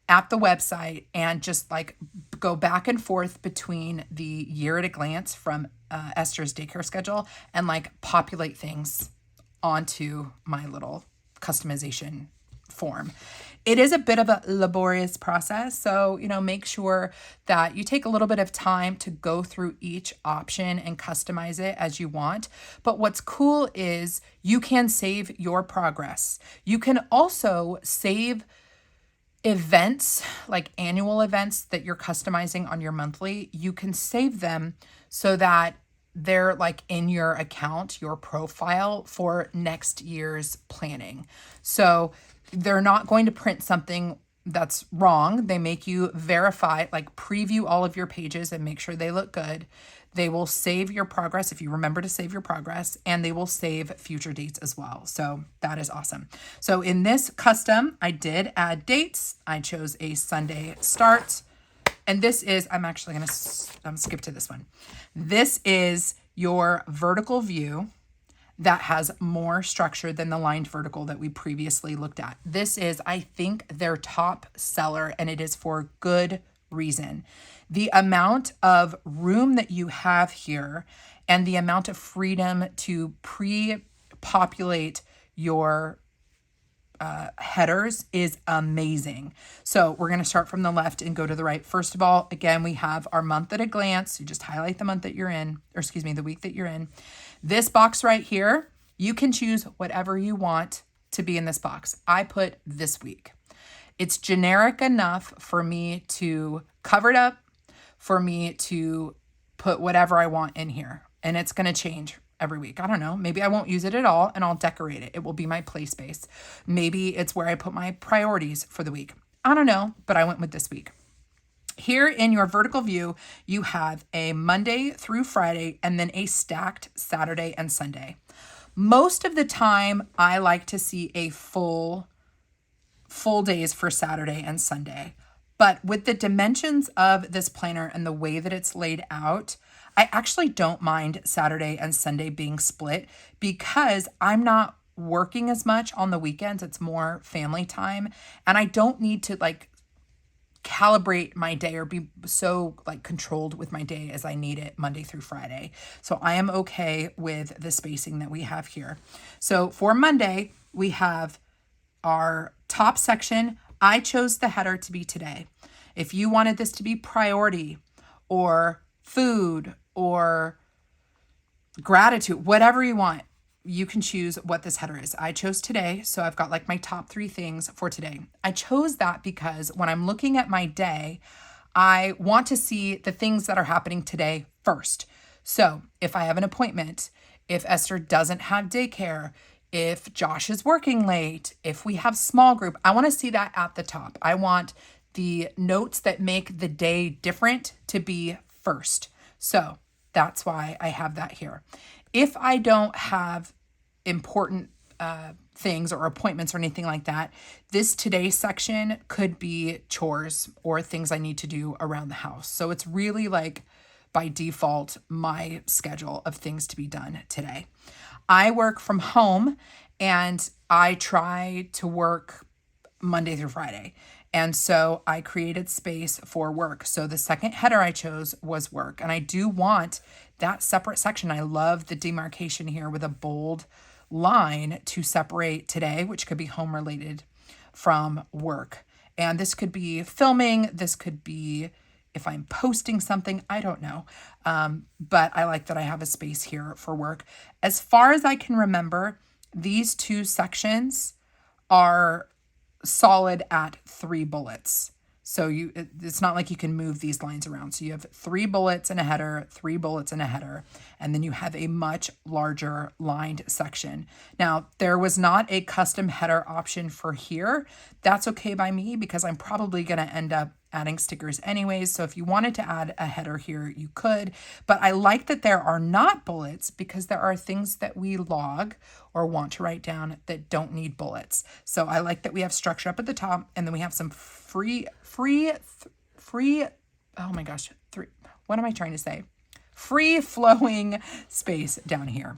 at the website and just like go back and forth between the year at a glance from Esther's daycare schedule and like populate things onto my little customization form. It is a bit of a laborious process, so make sure that you take a little bit of time to go through each option and customize it as you want. But what's cool is you can save your progress. You can also save events, like annual events that you're customizing on your monthly. You can save them so that they're like in your account, your profile for next year's planning. So they're not going to print something that's wrong. They make you verify, like preview all of your pages and make sure they look good. They will save your progress if you remember to save your progress, and they will save future dates as well. So that is awesome. So in this custom, I did add dates. I chose a Sunday start. And this is, I'm actually going to skip to this one. This is your vertical view that has more structure than the lined vertical that we previously looked at. This is, I think, their top seller, and it is for good reason. The amount of room that you have here and the amount of freedom to pre-populate your headers is amazing. So we're going to start from the left and go to the right. First of all, again, we have our month at a glance. You just highlight the month that you're in, or excuse me, the week that you're in. This box right here, you can choose whatever you want to be in this box. I put this week. It's generic enough for me to cover it up, for me to put whatever I want in here. And it's going to change every week. I don't know. Maybe I won't use it at all and I'll decorate it. It will be my play space. Maybe it's where I put my priorities for the week. I don't know, but I went with this week. Here in your vertical view, you have a Monday through Friday and then a stacked Saturday and Sunday. Most of the time, I like to see a full days for Saturday and Sunday. But with the dimensions of this planner and the way that it's laid out, I actually don't mind Saturday and Sunday being split because I'm not working as much on the weekends. It's more family time. And I don't need to like calibrate my day or be so like controlled with my day as I need it Monday through Friday. So I am okay with the spacing that we have here. So for Monday, we have our top section. I chose the header to be today. If you wanted this to be priority or food or gratitude, whatever you want, you can choose what this header is. I chose today, so I've got like my top 3 things for today. I chose that because when I'm looking at my day, I want to see the things that are happening today first. So if I have an appointment, if Esther doesn't have daycare, if Josh is working late, if we have small group, I want to see that at the top. I want the notes that make the day different to be first. So that's why I have that here. If I don't have important things or appointments or anything like that, this today section could be chores or things I need to do around the house. So it's really like by default, my schedule of things to be done today. I work from home and I try to work Monday through Friday. And so I created space for work. So the second header I chose was work. And I do want that separate section. I love the demarcation here with a bold line to separate today, which could be home related, from work. And this could be filming. This could be if I'm posting something, I don't know. But I like that I have a space here for work. As far as I can remember, these 2 sections are solid at 3 bullets. So it's not like you can move these lines around. So you have 3 bullets in a header, 3 bullets in a header, and then you have a much larger lined section. Now, there was not a custom header option for here. That's okay by me because I'm probably going to end up adding stickers anyways. So if you wanted to add a header here, you could. But I like that there are not bullets because there are things that we log or want to write down that don't need bullets. So I like that we have structure up at the top and then we have some free, oh my gosh, what am I trying to say? Free flowing space down here.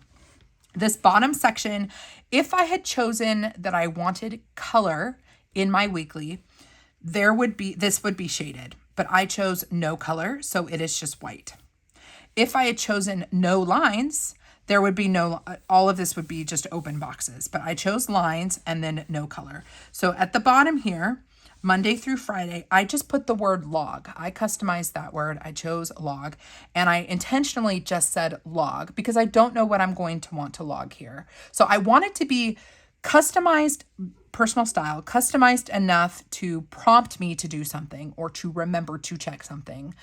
This bottom section, if I had chosen that I wanted color in my weekly, this would be shaded, but I chose no color, so it is just white. If I had chosen no lines, there would be all of this would be just open boxes, but I chose lines and then no color. So at the bottom here, Monday through Friday, I just put the word log. I customized that word. I chose log, and I intentionally just said log because I don't know what I'm going to want to log here. So I want it to be customized, personal style, customized enough to prompt me to do something or to remember to check something.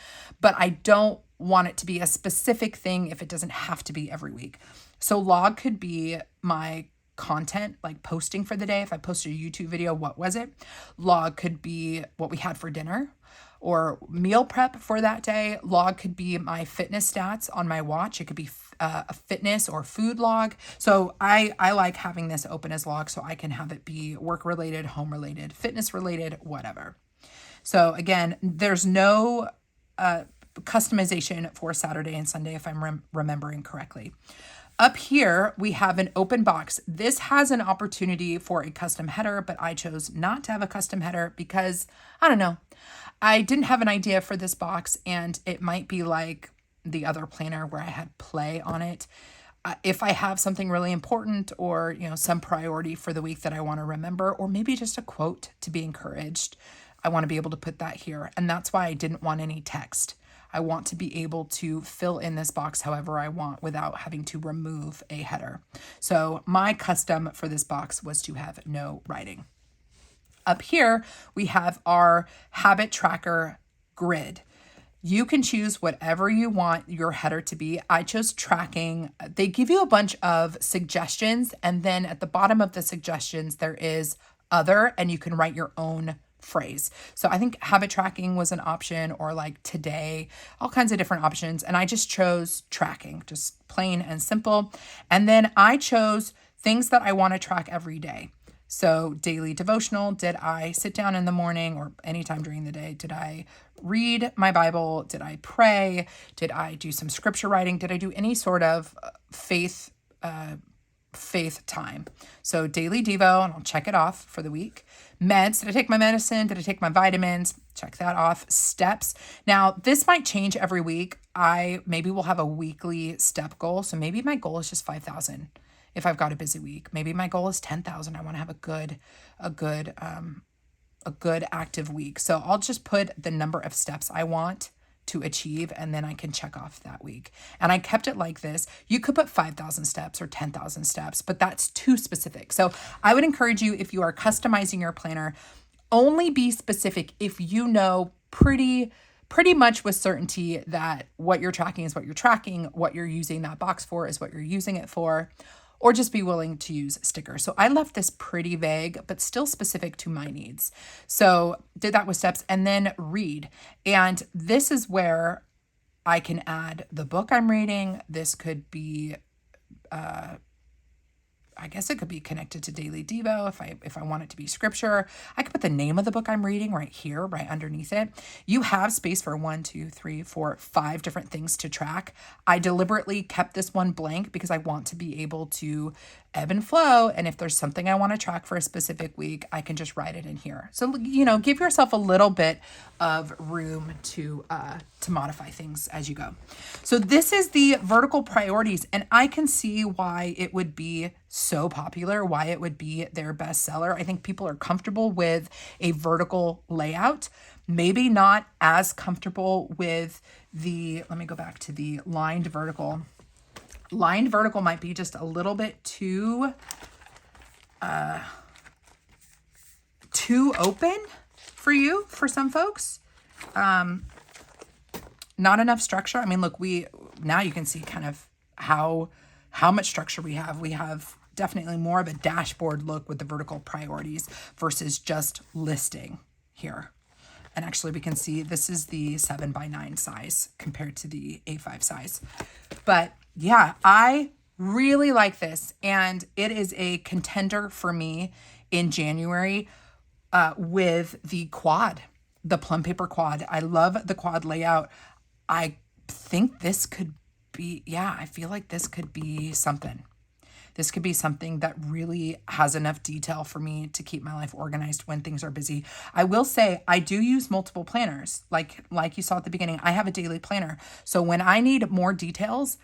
But I don't want it to be a specific thing if it doesn't have to be every week. So log could be my content, like posting for the day. If I posted a YouTube video, what was it? Log could be what we had for dinner or meal prep for that day. Log could be my fitness stats on my watch. It could be a fitness or food log. So I like having this open as log so I can have it be work related, home related, fitness related, whatever. So again, there's no customization for Saturday and Sunday if I'm remembering correctly. Up here, we have an open box. This has an opportunity for a custom header, but I chose not to have a custom header because, I don't know, I didn't have an idea for this box, and it might be like the other planner where I had play on it. if I have something really important or, some priority for the week that I want to remember, or maybe just a quote to be encouraged, I want to be able to put that here. And that's why I didn't want any text. I want to be able to fill in this box however I want without having to remove a header. So my custom for this box was to have no writing. Up here, we have our habit tracker grid. You can choose whatever you want your header to be. I chose tracking. They give you a bunch of suggestions, and then at the bottom of the suggestions, there is other, and you can write your own phrase. So I think habit tracking was an option, or like today, all kinds of different options. And I just chose tracking, just plain and simple. And then I chose things that I want to track every day. So daily devotional, did I sit down in the morning or anytime during the day? Did I read my Bible? Did I pray? Did I do some scripture writing? Did I do any sort of faith time? So daily devo, and I'll check it off for the week. Meds, did I take my medicine? Did I take my vitamins? Check that off. Steps. Now, this might change every week. I maybe will have a weekly step goal. So maybe my goal is just 5,000. If I've got a busy week, maybe my goal is 10,000. I want to have a good active week. So I'll just put the number of steps I want to achieve, and then I can check off that week. And I kept it like this. You could put 5,000 steps or 10,000 steps, but that's too specific. So I would encourage you, if you are customizing your planner, only be specific if you know pretty much with certainty that what you're tracking is what you're tracking, what you're using that box for is what you're using it for, or just be willing to use stickers. So I left this pretty vague, but still specific to my needs. So did that with steps, and then read. And this is where I can add the book I'm reading. This could be, I guess it could be connected to daily devo if I want it to be scripture. I could put the name of the book I'm reading right here, right underneath it. You have space for 1, 2, 3, 4, 5 different things to track. I deliberately kept this one blank because I want to be able to ebb and flow. And if there's something I want to track for a specific week, I can just write it in here. So, give yourself a little bit of room to modify things as you go. So this is the vertical priorities, and I can see why it would be so popular, why it would be their bestseller. I think people are comfortable with a vertical layout, maybe not as comfortable with let me go back to the lined vertical. Lined vertical might be just a little bit too open for some folks. Not enough structure. I mean, look, now you can see kind of how much structure we have. We have definitely more of a dashboard look with the vertical priorities versus just listing here. And actually we can see this is the 7x9 size compared to the A5 size. But yeah, I really like this, and it is a contender for me in January with the quad, the Plum Paper quad. I love the quad layout. I think this could be, I feel like this could be something. This could be something that really has enough detail for me to keep my life organized when things are busy. I will say I do use multiple planners. Like you saw at the beginning, I have a daily planner. So when I need more details,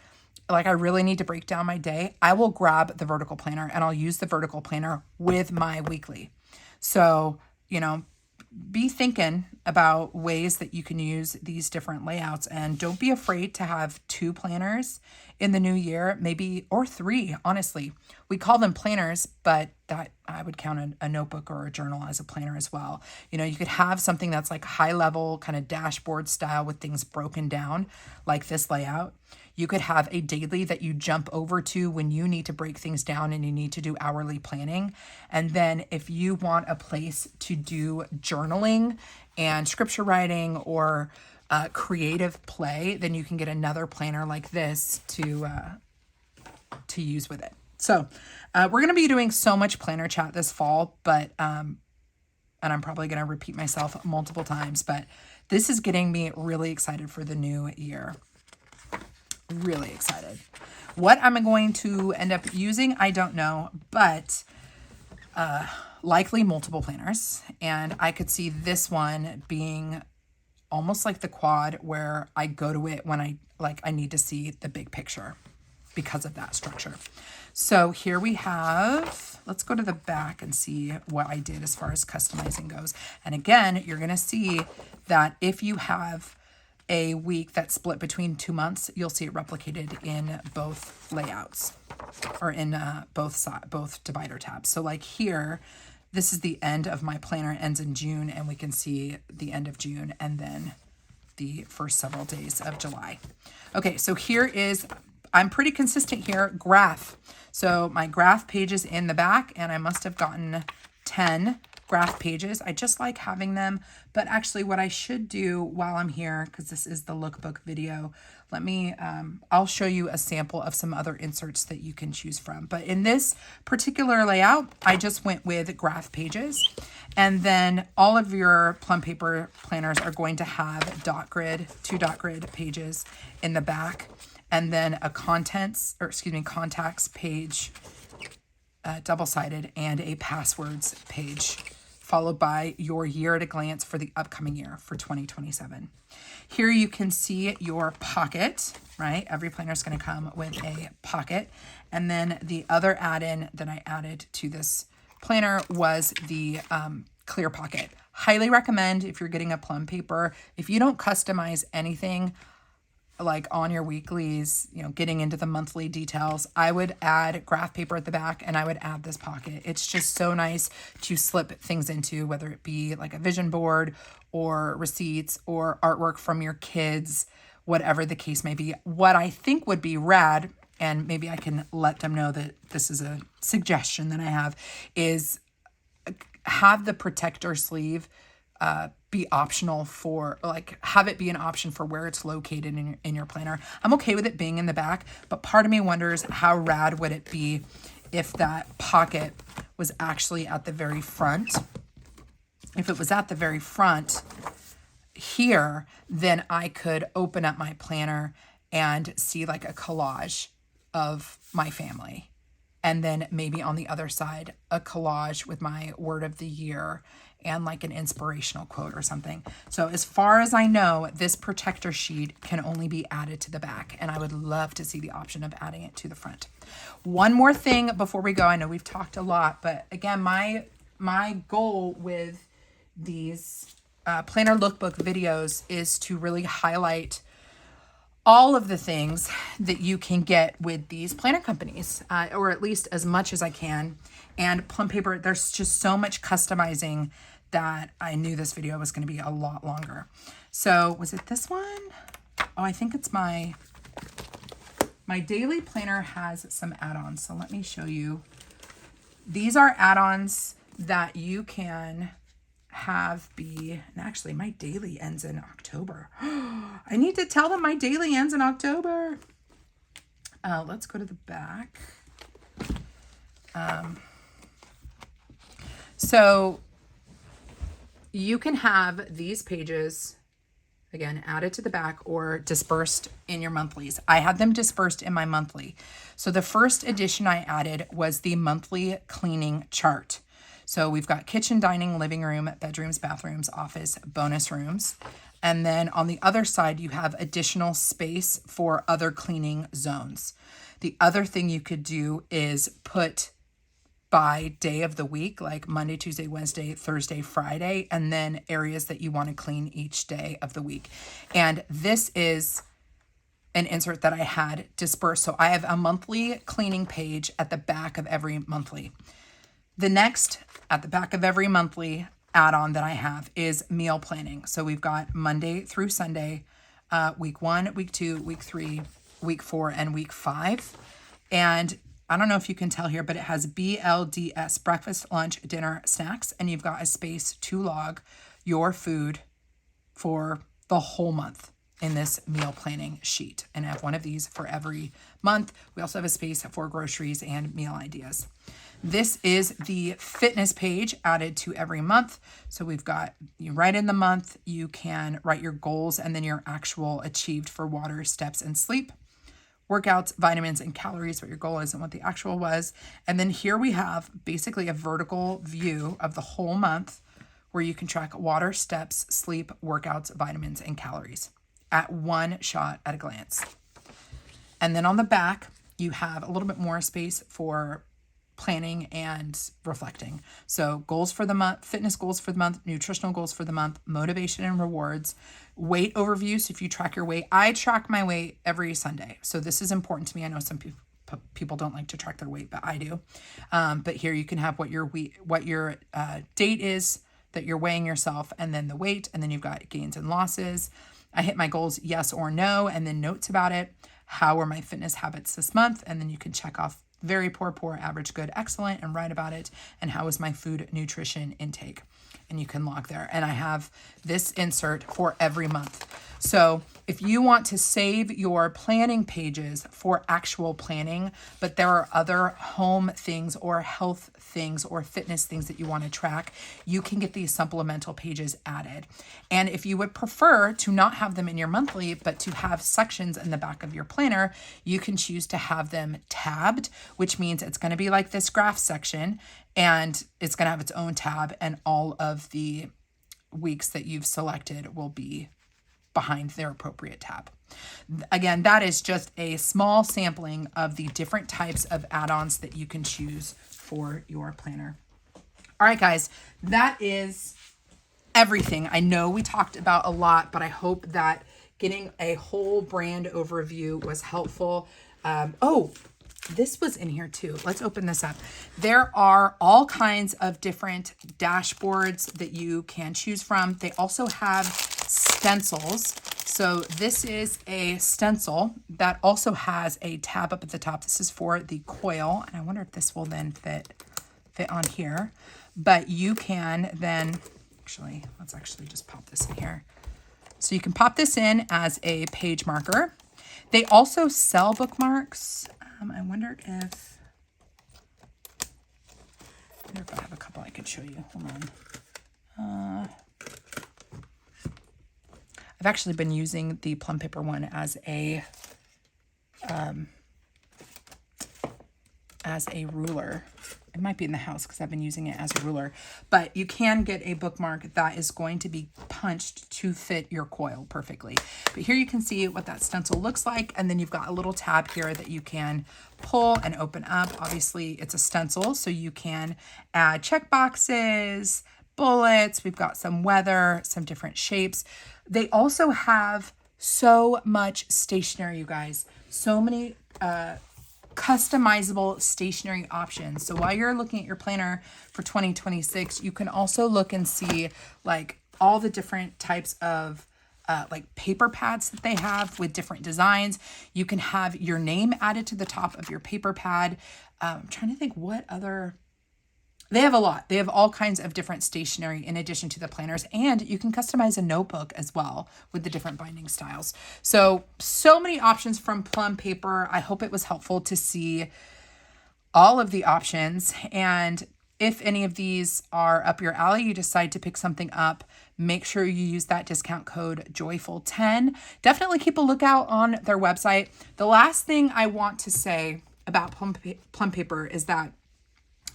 like I really need to break down my day, I will grab the vertical planner and I'll use the vertical planner with my weekly. So, be thinking about ways that you can use these different layouts, and don't be afraid to have 2 planners in the new year, maybe, or 3, honestly. We call them planners, but that I would count a notebook or a journal as a planner as well. You could have something that's like high level kind of dashboard style with things broken down like this layout. You could have a daily that you jump over to when you need to break things down and you need to do hourly planning. And then if you want a place to do journaling and scripture writing or creative play, then you can get another planner like this to use with it. So we're going to be doing so much planner chat this fall, but and I'm probably going to repeat myself multiple times, but this is getting me really excited for the new year. Really excited. What I'm going to end up using, I don't know, but likely multiple planners. And I could see this one being almost like the quad, where I go to it when I need to see the big picture. because of that structure. So here we have, let's go to the back and see what I did as far as customizing goes. And again, you're going to see that if you have a week that's split between 2 months, you'll see it replicated in both layouts, or in both divider tabs. So like here, this is the end of my planner, ends in June, and we can see the end of June and then the first several days of July. Okay, so here is, I'm pretty consistent here, graph. So my graph pages in the back, and I must have gotten 10 graph pages. I just like having them, but actually what I should do while I'm here, because this is the lookbook video, let me, I'll show you a sample of some other inserts that you can choose from. But in this particular layout, I just went with graph pages. And then all of your Plum Paper planners are going to have dot grid, 2 dot grid pages in the back, and then a contacts page, double-sided, and a passwords page, followed by your year at a glance for the upcoming year for 2027. Here you can see your pocket, right? Every planner is going to come with a pocket. And then the other add-in that I added to this planner was the clear pocket. Highly recommend if you're getting a Plum Paper. If you don't customize anything like on your weeklies, you know, getting into the monthly details, I would add graph paper at the back, and I would add this pocket. It's just so nice to slip things into, whether it be like a vision board or receipts or artwork from your kids, whatever the case may be. What I think would be rad, and maybe I can let them know that this is a suggestion that I have, is have the protector sleeve be optional for, like, have it be an option for where it's located in your planner. I'm okay with it being in the back, but part of me wonders how rad would it be if that pocket was actually at the very front. If it was at the very front here, then I could open up my planner and see like a collage of my family. And then maybe on the other side, a collage with my word of the year and like an inspirational quote or something. So as far as I know, this protector sheet can only be added to the back, and I would love to see the option of adding it to the front. One more thing before we go. I know we've talked a lot, but again, my goal with these planner lookbook videos is to really highlight all of the things that you can get with these planner companies, or at least as much as I can. And Plum Paper, there's just so much customizing that I knew this video was going to be a lot longer. So was it this one? Oh, I think it's my daily planner has some add-ons. So let me show you. These are add-ons that you can have be, and actually my daily ends in October. I need to tell them my daily ends in October. Let's go to the back. So you can have these pages, again, added to the back or dispersed in your monthlies. I had them dispersed in my monthly. So the first edition I added was the monthly cleaning chart. So we've got kitchen, dining, living room, bedrooms, bathrooms, office, bonus rooms. And then on the other side, you have additional space for other cleaning zones. The other thing you could do is put by day of the week, like Monday, Tuesday, Wednesday, Thursday, Friday, and then areas that you want to clean each day of the week. And this is an insert that I had dispersed. So I have a monthly cleaning page at the back of every monthly. The next, at the back of every monthly add-on that I have is meal planning. So we've got Monday through Sunday, week 1, week 2, week 3, week 4, and week 5. And I don't know if you can tell here, but it has BLDS, breakfast, lunch, dinner, snacks, and you've got a space to log your food for the whole month in this meal planning sheet. And I have one of these for every month. We also have a space for groceries and meal ideas. This is the fitness page added to every month. So we've got, you write in the month, you can write your goals and then your actual achieved for water, steps, and sleep. Workouts, vitamins, and calories, what your goal is and what the actual was. And then here we have basically a vertical view of the whole month where you can track water, steps, sleep, workouts, vitamins, and calories at one shot at a glance. And then on the back, you have a little bit more space for planning and reflecting. So goals for the month, fitness goals for the month, nutritional goals for the month, motivation and rewards, weight overview. So if you track your weight, I track my weight every Sunday. So this is important to me. I know some people don't like to track their weight, but I do. But here you can have what your date is that you're weighing yourself, and then the weight, and then you've got gains and losses. I hit my goals, yes or no, and then notes about it. How were my fitness habits this month? And then you can check off very poor, average, good, excellent, and write about it. And how is my food nutrition intake? And you can log there. And I have this insert for every month. So if you want to save your planning pages for actual planning, but there are other home things or health things or fitness things that you want to track, you can get these supplemental pages added. And if you would prefer to not have them in your monthly, but to have sections in the back of your planner, you can choose to have them tabbed, which means it's going to be like this graph section, and it's going to have its own tab, and all of the weeks that you've selected will be behind their appropriate tab. Again, that is just a small sampling of the different types of add-ons that you can choose for your planner. All right, guys, that is everything. I know we talked about a lot, but I hope that getting a whole brand overview was helpful. This was in here too. Let's open this up. There are all kinds of different dashboards that you can choose from. They also have stencils. So this is a stencil that also has a tab up at the top. This is for the coil, and I wonder if this will then fit on here. But you can then, let's actually just pop this in here. So you can pop this in as a page marker. They also sell bookmarks. I wonder if I have a couple I could show you. Hold on. I've actually been using the Plum Paper one as a ruler. It might be in the house because I've been using it as a ruler, but you can get a bookmark that is going to be punched to fit your coil perfectly. But here you can see what that stencil looks like. And then you've got a little tab here that you can pull and open up. Obviously it's a stencil, so you can add check boxes, bullets. We've got some weather, some different shapes. They also have so much stationery, you guys. So many, customizable stationery options. So while you're looking at your planner for 2026, you can also look and see like all the different types of like paper pads that they have with different designs. You can have your name added to the top of your paper pad. I'm trying to think what other... They have a lot. They have all kinds of different stationery in addition to the planners, and you can customize a notebook as well with the different binding styles. So many options from Plum Paper. I hope it was helpful to see all of the options. And if any of these are up your alley, you decide to pick something up, make sure you use that discount code JOYFUL10. Definitely keep a lookout on their website. The last thing I want to say about Plum Paper is that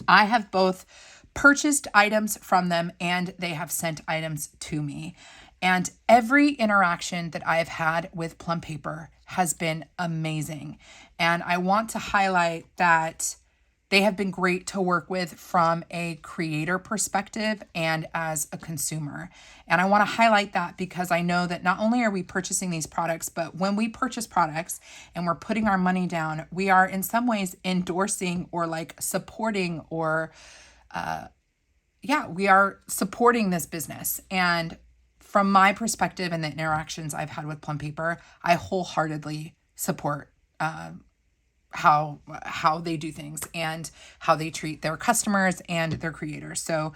I have both purchased items from them and they have sent items to me. And every interaction that I have had with Plum Paper has been amazing. And I want to highlight that they have been great to work with from a creator perspective and as a consumer. And I want to highlight that because I know that not only are we purchasing these products, but when we purchase products and we're putting our money down, we are in some ways endorsing or like supporting or, we are supporting this business. And from my perspective and the interactions I've had with Plum Paper, I wholeheartedly support how they do things and how they treat their customers and their creators. So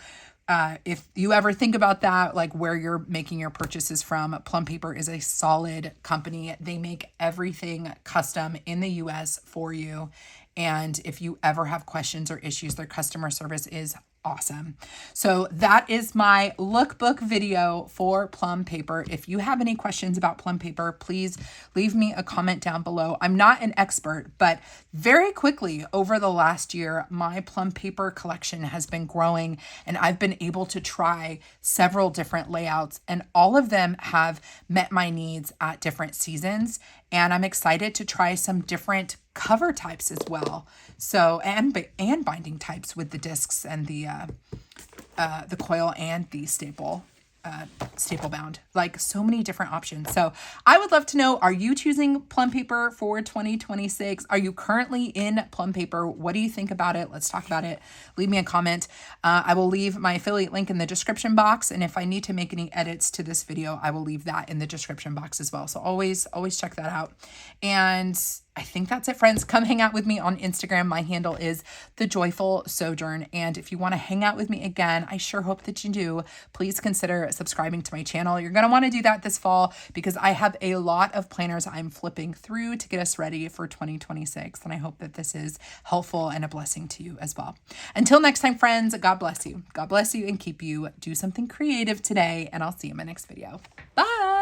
if you ever think about that, like where you're making your purchases from, Plum Paper is a solid company. They make everything custom in the US for you. And if you ever have questions or issues, their customer service is awesome. So that is my lookbook video for Plum Paper. If you have any questions about Plum Paper, please leave me a comment down below. I'm not an expert, but very quickly over the last year, my Plum Paper collection has been growing and I've been able to try several different layouts and all of them have met my needs at different seasons. and I'm excited to try some different cover types as well. So, and binding types with the discs and the coil and the staple bound, like so many different options. So I would love to know, are you choosing Plum Paper for 2026? Are you currently in Plum Paper? What do you think about it? Let's talk about it. Leave me a comment. I will leave my affiliate link in the description box. And if I need to make any edits to this video, I will leave that in the description box as well. So always check that out. And I think that's it, friends. Come hang out with me on Instagram. My handle is The Joyful Sojourn. And if you want to hang out with me again, I sure hope that you do. Please consider subscribing to my channel. You're going to want to do that this fall because I have a lot of planners I'm flipping through to get us ready for 2026. And I hope that this is helpful and a blessing to you as well. Until next time, friends, God bless you. God bless you and keep you. Do something creative today, and I'll see you in my next video. Bye.